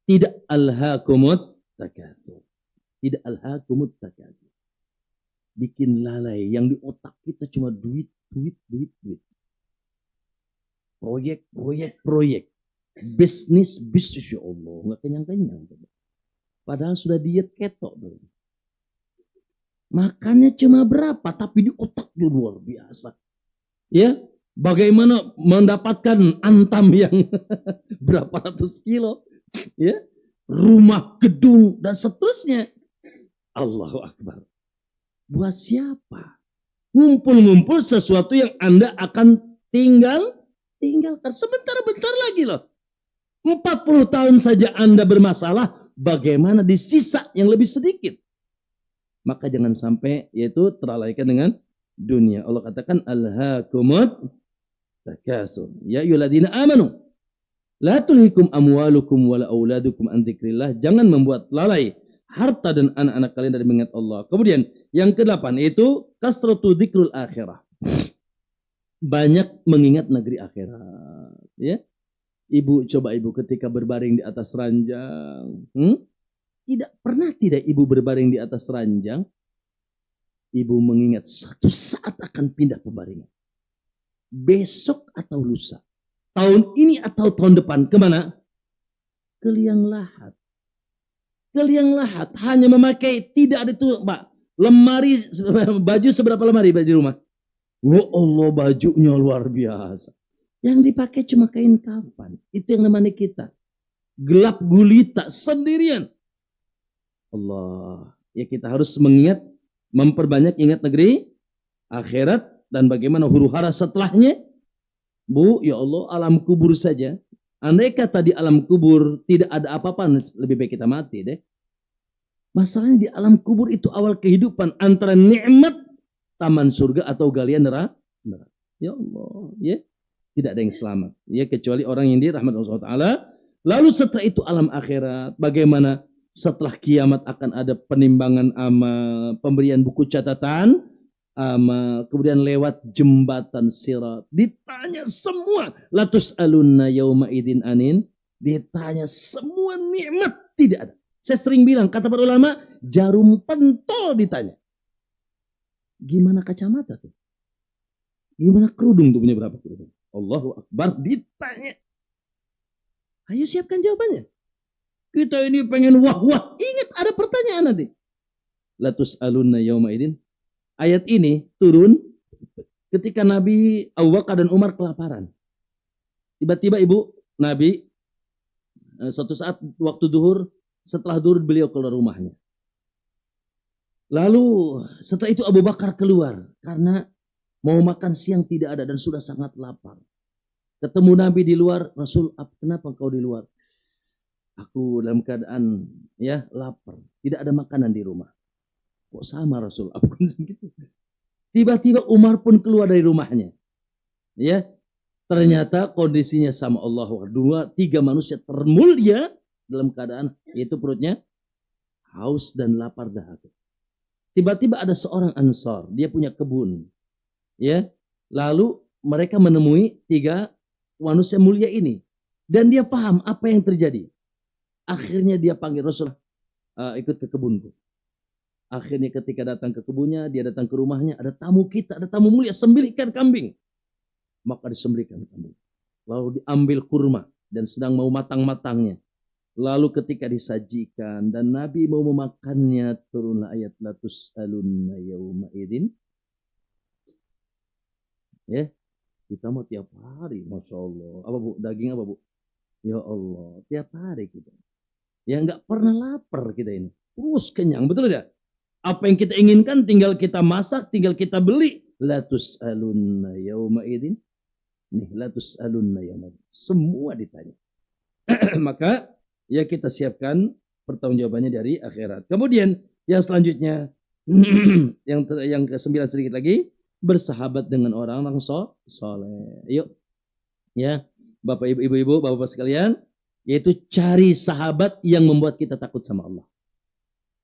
Tidak alhaakumut takasur. Tidak alhaakumut takatsur. Bikin lalai. Yang di otak kita cuma duit. Proyek. Bisnis ya Allah. Nggak kenyang-kenyang. Padahal sudah diet keto. Makannya cuma berapa. Tapi di otaknya luar biasa. Ya. Bagaimana mendapatkan antam yang berapa ratus kilo. Ya. Rumah, gedung, dan seterusnya. Allahu Akbar. Buat siapa? Ngumpul-ngumpul sesuatu yang Anda akan tinggalkan. Sebentar-bentar lagi loh. 40 tahun saja Anda bermasalah. Bagaimana di sisa yang lebih sedikit? Maka jangan sampai yaitu terlalaikan dengan dunia. Allah katakan alhaakumut takatsur. Ya ayyuhalladzina amanu la tulhikum amwalukum wala auladukum an dzikrillah. Jangan membuat lalai harta dan anak-anak kalian dari mengingat Allah. Kemudian yang ke-8 itu kasratu dzikrul akhirah. Banyak mengingat negeri akhirat. Ya. Ibu ketika berbaring di atas ranjang. Tidak ibu berbaring di atas ranjang. Ibu mengingat satu saat akan pindah pembaringan. Besok atau lusa. Tahun ini atau tahun depan. Kemana? Ke liang lahat. Hanya memakai, tidak ada itu, Pak. Lemari, baju seberapa lemari di rumah? Oh Allah, bajunya luar biasa. Yang dipakai cuma kain kafan. Itu yang namanya kita. Gelap gulita sendirian. Allah. Ya kita harus memperbanyak ingat negeri akhirat dan bagaimana huru hara setelahnya. Bu, ya Allah, alam kubur saja. Andai kata di alam kubur tidak ada apa-apa, lebih baik kita mati deh. Masalahnya di alam kubur itu awal kehidupan antara nikmat taman surga atau galian neraka. Ya Allah, ya. Tidak ada yang selamat, ya, kecuali orang yang dirahmati Allah Taala. Lalu setelah itu alam akhirat, bagaimana setelah kiamat akan ada penimbangan amal, pemberian buku catatan amal, kemudian lewat jembatan sirat, ditanya semua, latus alunna yauma idin anin, ditanya semua nikmat tidak ada. Saya sering bilang, kata para ulama, jarum pentol ditanya. Gimana kacamata tuh? Gimana kerudung tuh, punya berapa kerudung? Allahu Akbar, ditanya. Ayo siapkan jawabannya. Kita ini pengen wah-wah. Ingat ada pertanyaan nanti. Latus alunna yauma idin. Ayat ini turun ketika Nabi Abu Bakar dan Umar kelaparan. Tiba-tiba ibu Nabi suatu saat waktu duhur, setelah duhur beliau keluar rumahnya. Lalu setelah itu Abu Bakar keluar karena mau makan siang tidak ada dan sudah sangat lapar. Ketemu Nabi di luar, Rasul, kenapa kau di luar? Aku dalam keadaan ya lapar, tidak ada makanan di rumah. Kok sama Rasul? Aku begitu. Tiba-tiba Umar pun keluar dari rumahnya. Ya, ternyata kondisinya sama. Allah. 2, 3 manusia termulia dalam keadaan yaitu perutnya haus dan lapar dahaga. Tiba-tiba ada seorang Ansar, dia punya kebun. Ya, lalu mereka menemui 3 manusia mulia ini dan dia paham apa yang terjadi. Akhirnya dia panggil Rasul, ikut ke kebunku. Akhirnya ketika datang ke kebunnya, dia datang ke rumahnya, ada tamu kita, ada tamu mulia, sembelihkan kambing. Maka disembelihkan kambing. Lalu diambil kurma dan sedang mau matang-matangnya. Lalu ketika disajikan dan Nabi mau memakannya, turunlah ayat latus alunna yauma idin. Ya, kita mau tiap hari, Masya Allah. Apa bu? Daging apa bu? Ya Allah, tiap hari kita. Ya nggak pernah lapar kita ini. Terus kenyang, betul tidak? Apa yang kita inginkan tinggal kita masak, tinggal kita beli. Latus alunna yauma idin. Nih, latus alunna yauma idin. Semua ditanya. Maka ya kita siapkan pertanggungjawabannya dari akhirat. Kemudian yang selanjutnya yang ke-9 sedikit lagi. Bersahabat dengan orang-orang soleh. Yuk, ya, Bapak Ibu, Bapak sekalian, yaitu cari sahabat yang membuat kita takut sama Allah.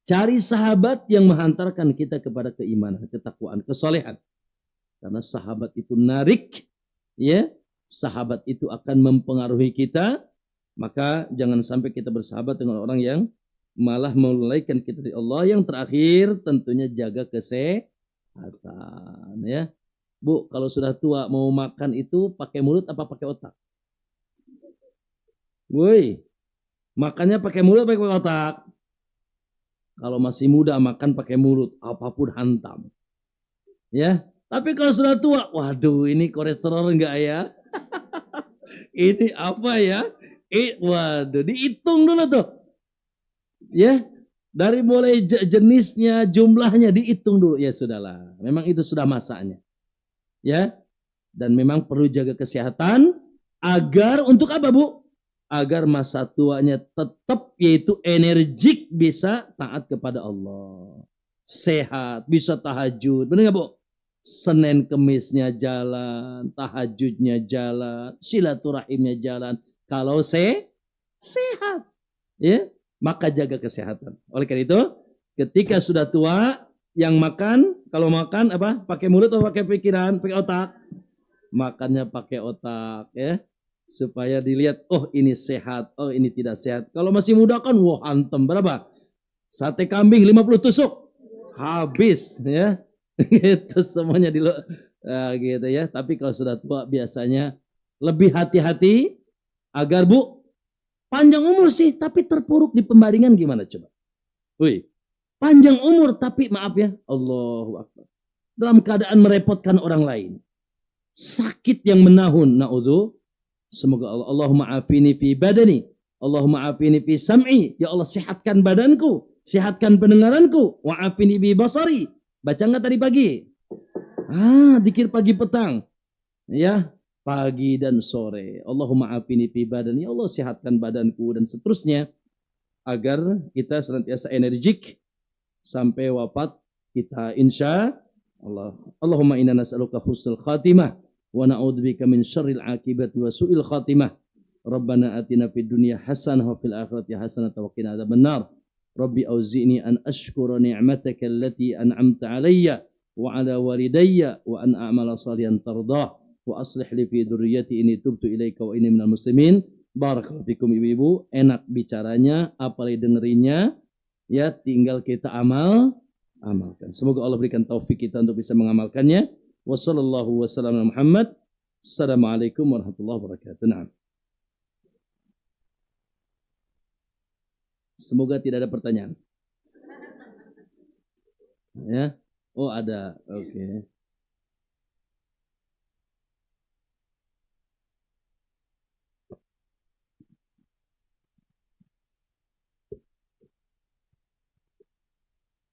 Cari sahabat yang menghantarkan kita kepada keimanan, ketakwaan, kesolehan. Karena sahabat itu narik, ya, sahabat itu akan mempengaruhi kita. Maka jangan sampai kita bersahabat dengan orang yang malah melalaikan kita dari Allah. Yang terakhir tentunya jaga kesehatan ya. Bu, kalau sudah tua mau makan itu pakai mulut apa pakai otak? Woi, makannya pakai mulut apa pakai otak? Kalau masih muda makan pakai mulut, apapun hantam. Ya, tapi kalau sudah tua, waduh ini kolesterol enggak ya? Ini apa ya? Waduh, dihitung dulu tuh. Ya, dari mulai jenisnya, jumlahnya dihitung dulu. Ya sudahlah, memang itu sudah masanya. Ya, dan memang perlu jaga kesehatan agar untuk apa Bu? Agar masa tuanya tetap yaitu energik, bisa taat kepada Allah, sehat, bisa tahajud, benar nggak Bu? Senin Kemisnya jalan, tahajudnya jalan, silaturahimnya jalan. Kalau sehat, ya maka jaga kesehatan. Oleh karena itu, ketika sudah tua, yang makan, kalau makan apa? Pakai mulut atau pakai pikiran, pakai otak? Makannya pakai otak ya, supaya dilihat, oh ini sehat, oh ini tidak sehat. Kalau masih muda kan, wah hantem berapa? Sate kambing 50 tusuk, habis ya. Itu semuanya gitu ya. Tapi kalau sudah tua biasanya lebih hati-hati agar Bu panjang umur sih, tapi terpuruk di pembaringan gimana coba? Wih, panjang umur tapi maaf ya, Allahu Akbar, dalam keadaan merepotkan orang lain, sakit yang menahun, naudzu. Semoga Allahumma afini fi badani, Allahumma afini fi sam'i, ya Allah sehatkan badanku, sehatkan pendengaranku, wa afini bi basari. Baca nggak tadi pagi? Dikir pagi petang. Ya, pagi dan sore. Allahumma afini fi badani, ya Allah sehatkan badanku, dan seterusnya. Agar kita senantiasa energik sampai wafat kita insya Allah. Allahumma inna nas'aluka husnul khatimah wa na'udzubika min syarril akibati wa su'il khatimah. Rabbana atina fid dunya hasanah wa fil akhirati hasanah wa qina adzabannar. Rabbi auzi'ni an ashkura ni'mataka allati an'amta 'alayya wa 'ala walidayya wa an a'mala salihan tardah wa aslih li fi dzurriyyati inni tubtu ilaika wa inni minal muslimin. Barakallahu fikum ibu-ibu, enak bicaranya, apalagi dengerinnya, ya tinggal kita amalkan. Semoga Allah berikan taufik kita untuk bisa mengamalkannya. Wassallallahu wasallam ala Muhammad. Assalamualaikum warahmatullahi wabarakatuh. Nah. Semoga tidak ada pertanyaan. Ya. Oh ada. Oke.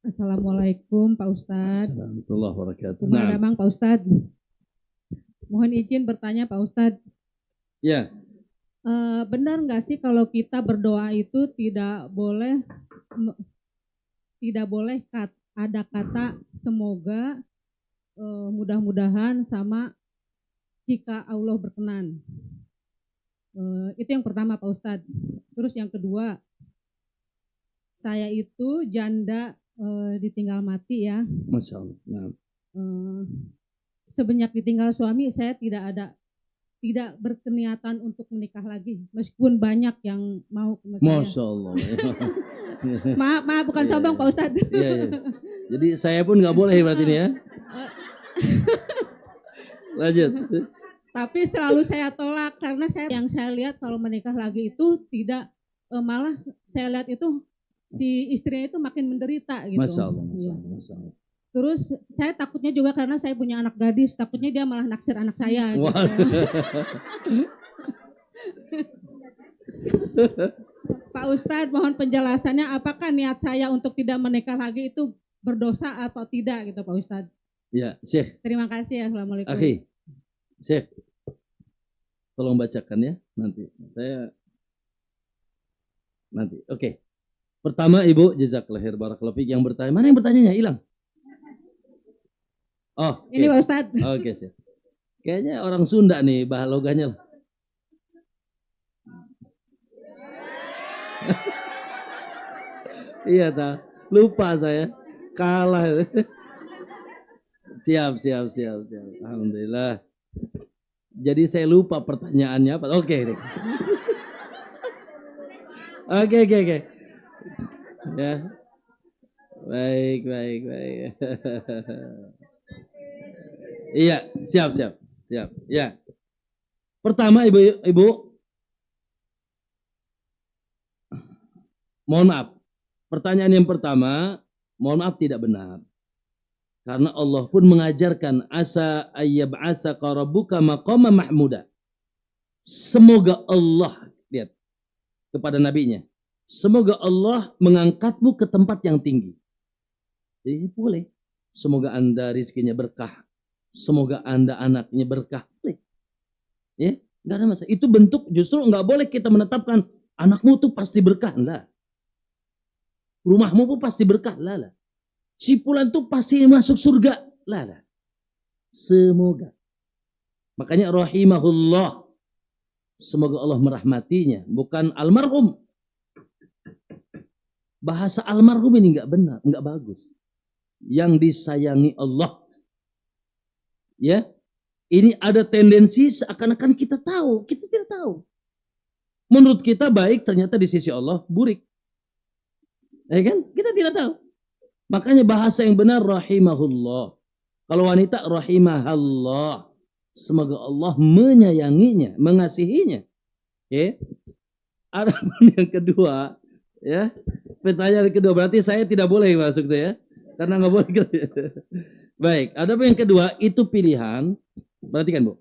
Assalamualaikum Pak Ustadz. Assalamualaikum warahmatullahi wabarakatuh. Nah. Pak Ustadz. Mohon izin bertanya Pak Ustadz. Ya. Benar nggak sih kalau kita berdoa itu tidak boleh ada kata semoga, mudah-mudahan, sama jika Allah berkenan. Itu yang pertama Pak Ustadz. Terus yang kedua, saya itu janda ditinggal mati ya. Masya Allah. Nah. Semenjak ditinggal suami, saya tidak berkeniatan untuk menikah lagi, meskipun banyak yang mau ke saya. Masya Allah. maaf bukan sombong Pak Ustadz. Iya. Jadi saya pun nggak boleh berarti ini ya. Lanjut. Tapi selalu saya tolak karena yang saya lihat kalau menikah lagi itu tidak, malah saya lihat itu si istrinya itu makin menderita gitu. Masya Allah. Masya Allah. Terus saya takutnya juga karena saya punya anak gadis, takutnya dia malah naksir anak saya. Gitu. Pak Ustadz, mohon penjelasannya, apakah niat saya untuk tidak menikah lagi itu berdosa atau tidak gitu Pak Ustadz? Ya, Syekh. Terima kasih. Assalamualaikum. Akhi, Syekh, tolong bacakan ya nanti. Oke. Pertama Ibu, jazakallahu khair, barakallahu fiik, yang bertanya. Mana yang bertanyanya? Hilang. Oh, ini Pak Ustadz. Oke, Syekh. Kayaknya orang Sunda nih bahalogannya. Iya tak, lupa saya, kalah. Siap. Alhamdulillah. Jadi saya lupa pertanyaannya apa. Oke. Ya, baik, baik, baik. Iya, siap, siap, siap. Ya, pertama ibu, mohon maaf. Pertanyaan yang pertama, mohon maaf tidak benar. Karena Allah pun mengajarkan asa ayyab'asaka rabbuka maqama mahmuda. Semoga Allah, lihat, kepada nabinya. Semoga Allah mengangkatmu ke tempat yang tinggi. Jadi boleh. Semoga Anda rizkinya berkah. Semoga Anda anaknya berkah. Boleh. Ya, nggak ada masalah. Itu bentuk, justru nggak boleh kita menetapkan anakmu tuh pasti berkah. Enggak. Rumahmu pun pasti berkah. Lah. Si fulan tuh pasti masuk surga. Lah. Semoga. Makanya rahimahullah. Semoga Allah merahmatinya. Bukan almarhum. Bahasa almarhum ini nggak benar, nggak bagus. Yang disayangi Allah. Ya, ini ada tendensi seakan-akan kita tahu, kita tidak tahu. Menurut kita baik, ternyata di sisi Allah burik. Ya kan? Kita tidak tahu. Makanya bahasa yang benar rahimahullah. Kalau wanita rahimahallah. Semoga Allah menyayanginya, mengasihinya. Ya. Adapun yang kedua, ya. Pertanyaan kedua, berarti saya tidak boleh masuk tuh ya. Karena nggak boleh. Baik, adapun yang kedua, itu pilihan. Perhatikan Bu.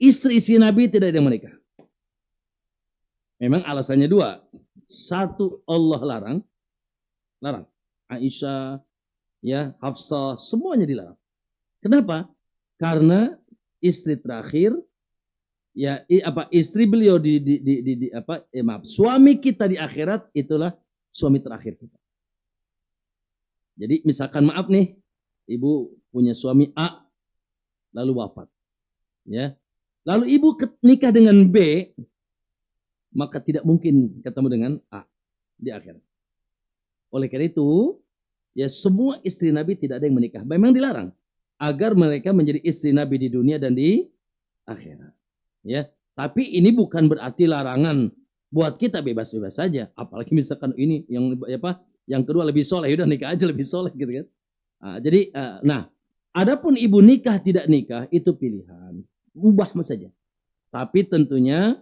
Istri-istri Nabi tidak ada yang menikah. Memang alasannya dua. Satu, Allah larang. Larang. Aisyah, ya, Hafsah, semuanya dilarang. Kenapa? Karena istri terakhir, ya istri beliau suami kita di akhirat itulah suami terakhir kita. Jadi misalkan maaf nih, ibu punya suami A lalu wafat, ya. Lalu ibu nikah dengan B, maka tidak mungkin ketemu dengan A di akhirat. Oleh karena itu, ya semua istri Nabi tidak ada yang menikah. Memang dilarang agar mereka menjadi istri Nabi di dunia dan di akhirat. Ya, tapi ini bukan berarti larangan buat kita bebas-bebas saja. Apalagi misalkan ini yang apa? Yang kedua lebih soleh, udah nikah aja lebih soleh gitu kan. Jadi, adapun ibu nikah tidak nikah itu pilihan, ubah saja. Tapi tentunya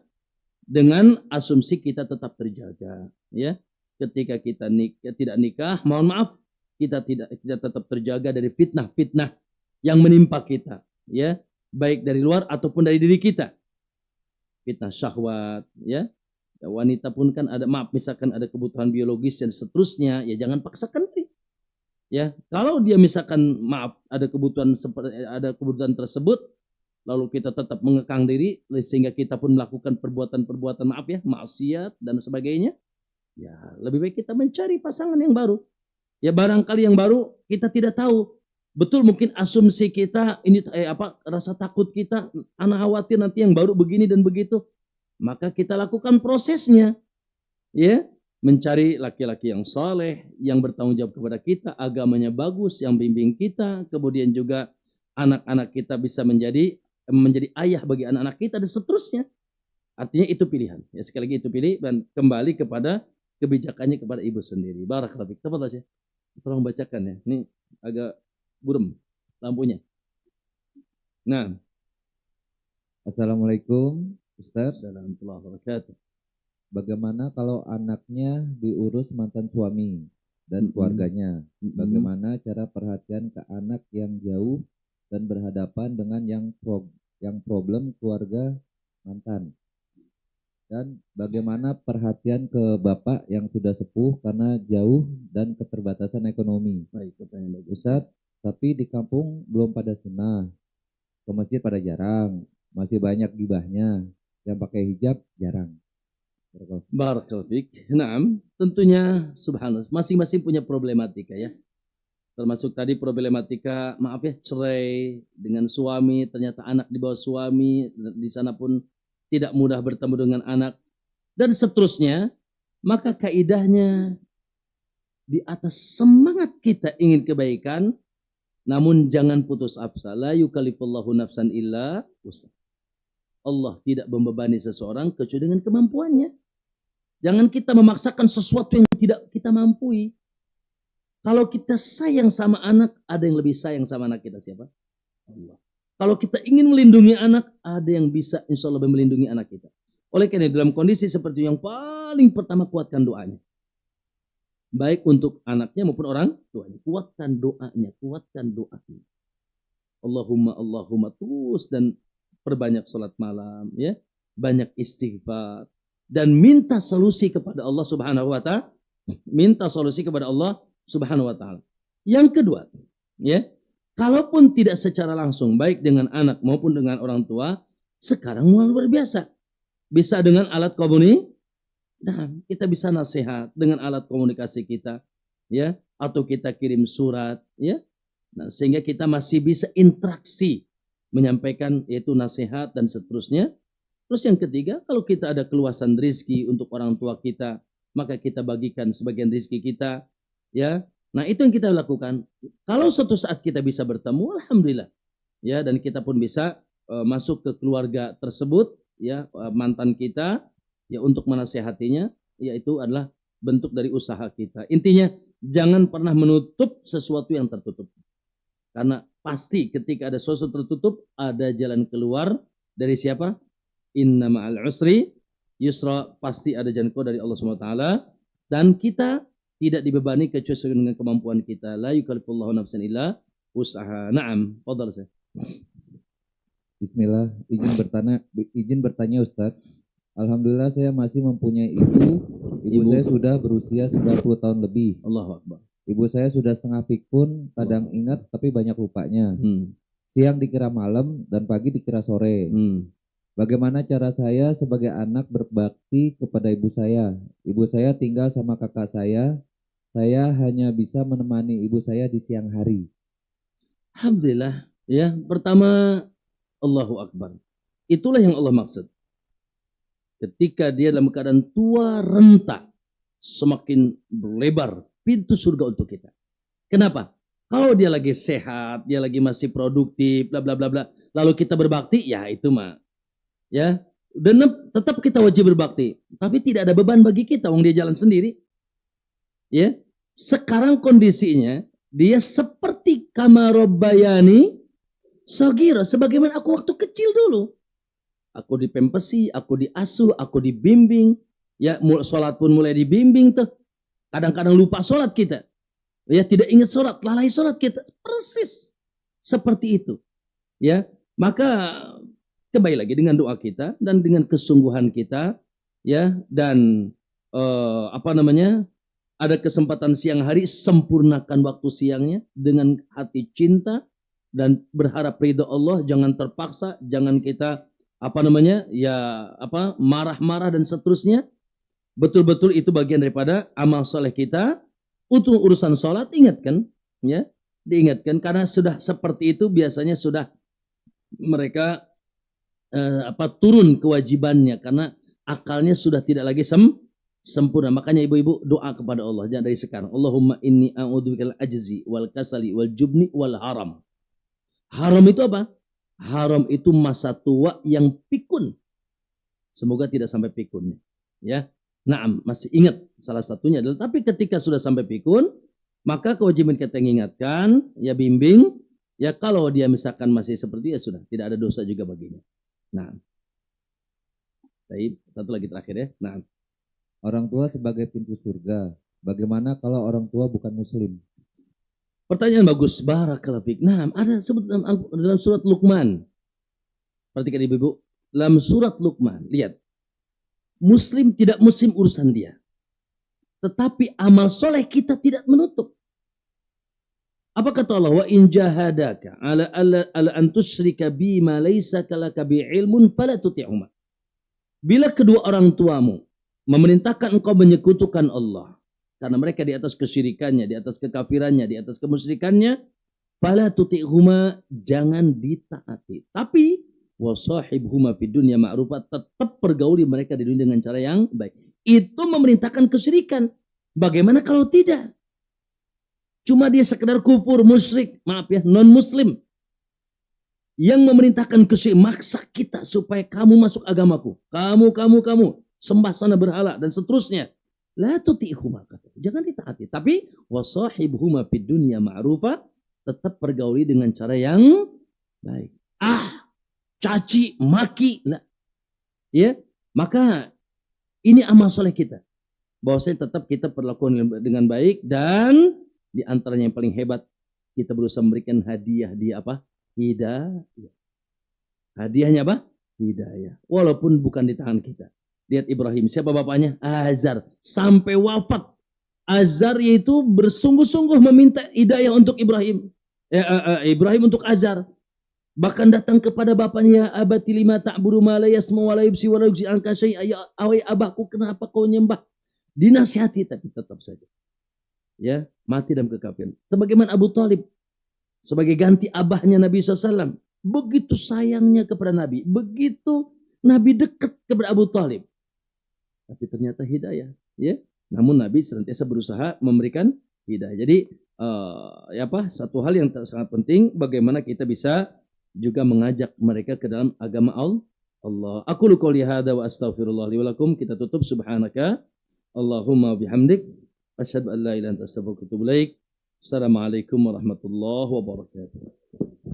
dengan asumsi kita tetap terjaga, ya. Ketika kita tidak nikah, mohon maaf, kita tetap terjaga dari fitnah-fitnah yang menimpa kita, ya, baik dari luar ataupun dari diri kita. Fitnah syahwat, ya. Wanita pun kan ada, maaf, misalkan ada kebutuhan biologis dan seterusnya, ya jangan paksakan diri. Ya, kalau dia misalkan maaf ada kebutuhan tersebut, lalu kita tetap mengekang diri sehingga kita pun melakukan perbuatan-perbuatan maaf ya, maksiat dan sebagainya. Ya, lebih baik kita mencari pasangan yang baru. Ya, barangkali yang baru kita tidak tahu. Betul, mungkin asumsi kita ini rasa takut kita, anak khawatir nanti yang baru begini dan begitu. Maka kita lakukan prosesnya. Ya, mencari laki-laki yang saleh, yang bertanggung jawab kepada kita, agamanya bagus, yang bimbing kita, kemudian juga anak-anak kita bisa menjadi ayah bagi anak-anak kita dan seterusnya. Artinya itu pilihan. Ya, sekali lagi itu pilih dan kembali kepada kebijakannya kepada ibu sendiri. Barakallahu fiik. Tafadhal Syekh. Tolong bacakan ya. Ini agak burem lampunya. Nah. Assalamualaikum Ustaz. Assalamualaikum warahmatullahi wabarakatuh. Bagaimana kalau anaknya diurus mantan suami dan keluarganya? Bagaimana cara perhatian ke anak yang jauh dan berhadapan dengan yang problem keluarga mantan? Dan bagaimana perhatian ke bapak yang sudah sepuh karena jauh dan keterbatasan ekonomi? Baik, pertanyaan bagus. Ustaz, tapi di kampung belum pada sunnah, ke masjid pada jarang, masih banyak gibahnya, yang pakai hijab jarang. Barakallahu fiik. Naam, tentunya subhanallah, masing-masing punya problematika ya. Termasuk tadi problematika, maaf ya, cerai dengan suami, ternyata anak di bawah suami, di sana pun tidak mudah bertemu dengan anak, dan seterusnya. Maka kaidahnya di atas semangat kita ingin kebaikan, namun jangan putus asa. La yukallifullahu nafsan illa wus'aha. Allah tidak membebani seseorang kecuali dengan kemampuannya. Jangan kita memaksakan sesuatu yang tidak kita mampu. Kalau kita sayang sama anak, ada yang lebih sayang sama anak kita siapa? Allah. Kalau kita ingin melindungi anak, ada yang bisa insya Allah melindungi anak kita. Oleh karena dalam kondisi seperti yang paling pertama, kuatkan doanya. Baik untuk anaknya maupun orang tuanya. Kuatkan doanya, kuatkan doanya. Allahumma terus dan perbanyak salat malam, ya, banyak istighfar dan minta solusi kepada Allah Subhanahu wa taala. Minta solusi kepada Allah Subhanahu wa taala. Yang kedua, ya, kalaupun tidak secara langsung baik dengan anak maupun dengan orang tua, sekarang mulai luar biasa. Bisa dengan alat komunikasi. Nah, kita bisa nasihat dengan alat komunikasi kita, ya, atau kita kirim surat, ya. Nah, sehingga kita masih bisa interaksi menyampaikan yaitu nasihat dan seterusnya. Terus yang ketiga, kalau kita ada keluasan rezeki untuk orang tua kita, maka kita bagikan sebagian rezeki kita, ya. Nah, itu yang kita lakukan. Kalau suatu saat kita bisa bertemu, alhamdulillah, ya, dan kita pun bisa masuk ke keluarga tersebut, ya, mantan kita, ya, untuk menasehatinya, yaitu adalah bentuk dari usaha kita. Intinya, jangan pernah menutup sesuatu yang tertutup. Karena pasti ketika ada sesuatu tertutup, ada jalan keluar dari siapa? Inna ma'al usri yusra, pasti ada jalan keluar dari Allah SWT. Dan kita tidak dibebani kecuali dengan kemampuan kita. La yukallifullahu nafsan illa wus'aha. Naam, fadhal saya. Bismillah, izin bertanya Ustadz. Alhamdulillah saya masih mempunyai ibu. Ibu saya sudah berusia 90 tahun lebih. Allahu Akbar. Ibu saya sudah setengah pikun, kadang ingat tapi banyak lupanya. Siang dikira malam dan pagi dikira sore. Bagaimana cara saya sebagai anak berbakti kepada ibu saya? Ibu saya tinggal sama kakak saya. Saya hanya bisa menemani ibu saya di siang hari. Alhamdulillah, ya. Pertama, Allahu Akbar. Itulah yang Allah maksud. Ketika dia dalam keadaan tua renta, semakin berlebar pintu surga untuk kita. Kenapa? Kalau dia lagi sehat, dia lagi masih produktif, bla bla bla bla, lalu kita berbakti, ya itu mah, ya, dan tetap kita wajib berbakti. Tapi tidak ada beban bagi kita, wong dia jalan sendiri. Ya, sekarang kondisinya dia seperti kamarobbayani sagira, sebagaimana aku waktu kecil dulu. Aku dipempesi, aku diasuh, aku dibimbing, ya, sholat pun mulai dibimbing tuh. Kadang-kadang lupa sholat kita, ya, tidak ingat sholat, lalai sholat kita, persis seperti itu, ya. Maka kembali lagi dengan doa kita dan dengan kesungguhan kita, ya, dan ada kesempatan siang hari, sempurnakan waktu siangnya dengan hati cinta dan berharap ridho Allah. Jangan terpaksa, jangan kita marah-marah dan seterusnya. Betul-betul itu bagian daripada amal soleh kita. Untuk urusan sholat, ingatkan, ya, diingatkan, karena sudah seperti itu biasanya sudah mereka turun kewajibannya karena akalnya sudah tidak lagi sempurna. Makanya ibu-ibu doa kepada Allah jangan dari sekarang. Allahumma inni a'udzubikal ajzi wal kasali wal jubni wal haram. Haram itu apa? Haram itu masa tua yang pikun. Semoga tidak sampai pikun, ya. Naam, masih ingat salah satunya adalah, tapi ketika sudah sampai pikun, maka kewajiban kita mengingatkan, ya, bimbing, ya, kalau dia misalkan masih seperti, ya sudah, tidak ada dosa juga baginya. Nah, baik, satu lagi terakhir, ya. Nah, orang tua sebagai pintu surga. Bagaimana kalau orang tua bukan muslim? Pertanyaan bagus, barakallahu fiik. Nah, ada sebut dalam surat Luqman. Perhatikan ibu-ibu, dalam surat Luqman, lihat. Muslim tidak muslim urusan dia. Tetapi amal soleh kita tidak menutup. Apa kata Allah? Wa in jahadaka ala an tusyrika bima laysa laka bi ilmun fala tuti'huma. Bila kedua orang tuamu memerintahkan engkau menyekutukan Allah, karena mereka di atas kesyirikannya, di atas kekafirannya, di atas kemusyrikannya, fala tuti'huma, jangan ditaati. Tapi wasahibhuma fid dunya ma'rufa, tetap pergauli mereka di dunia dengan cara yang baik. Itu memerintahkan kesyirikan. Bagaimana kalau tidak? Cuma dia sekedar kufur, musyrik, maaf ya, non muslim. Yang memerintahkan kesyirikan, maksa kita supaya kamu masuk agamaku. Kamu. sembah sana berhala dan seterusnya. La tuti'huma, jangan ditaati. Tapi wasahibhuma fid dunya ma'rufa, tetap pergauli dengan cara yang baik. Caci, maki, lah. Ya, maka ini amal soleh kita. Bahwasanya tetap kita perlakukan dengan baik, dan di antaranya yang paling hebat, kita berusaha memberikan hadiah dia apa? Hidayah. Hadiahnya apa? Hidayah. Walaupun bukan di tangan kita. Lihat Ibrahim, siapa bapaknya? Azar. Sampai wafat Azar yaitu bersungguh-sungguh meminta hidayah untuk Ibrahim. Ibrahim untuk Azar. Bahkan datang kepada bapaknya, abati lima ta'budu ma la yasma wa la yubsi wa la yubsi anka syai'a, ya awai abahku, kenapa kau nyembah? Dinasihati tapi tetap saja. Ya, mati dalam kekafiran. Sebagaimana Abu Talib sebagai ganti abahnya Nabi SAW, begitu sayangnya kepada Nabi, begitu Nabi dekat kepada Abu Talib. Tapi ternyata hidayah, ya. Namun Nabi senantiasa berusaha memberikan hidayah. Jadi satu hal yang sangat penting, bagaimana kita bisa juga mengajak mereka ke dalam agama Allah. Aku qouli hadza wa astaghfirullah li wa lakum. Kita tutup subhanaka Allahumma bihamdik asyhadu an la ilaha illa anta astaghfiruka wa atubu ilaik. Assalamualaikum warahmatullahi wabarakatuh.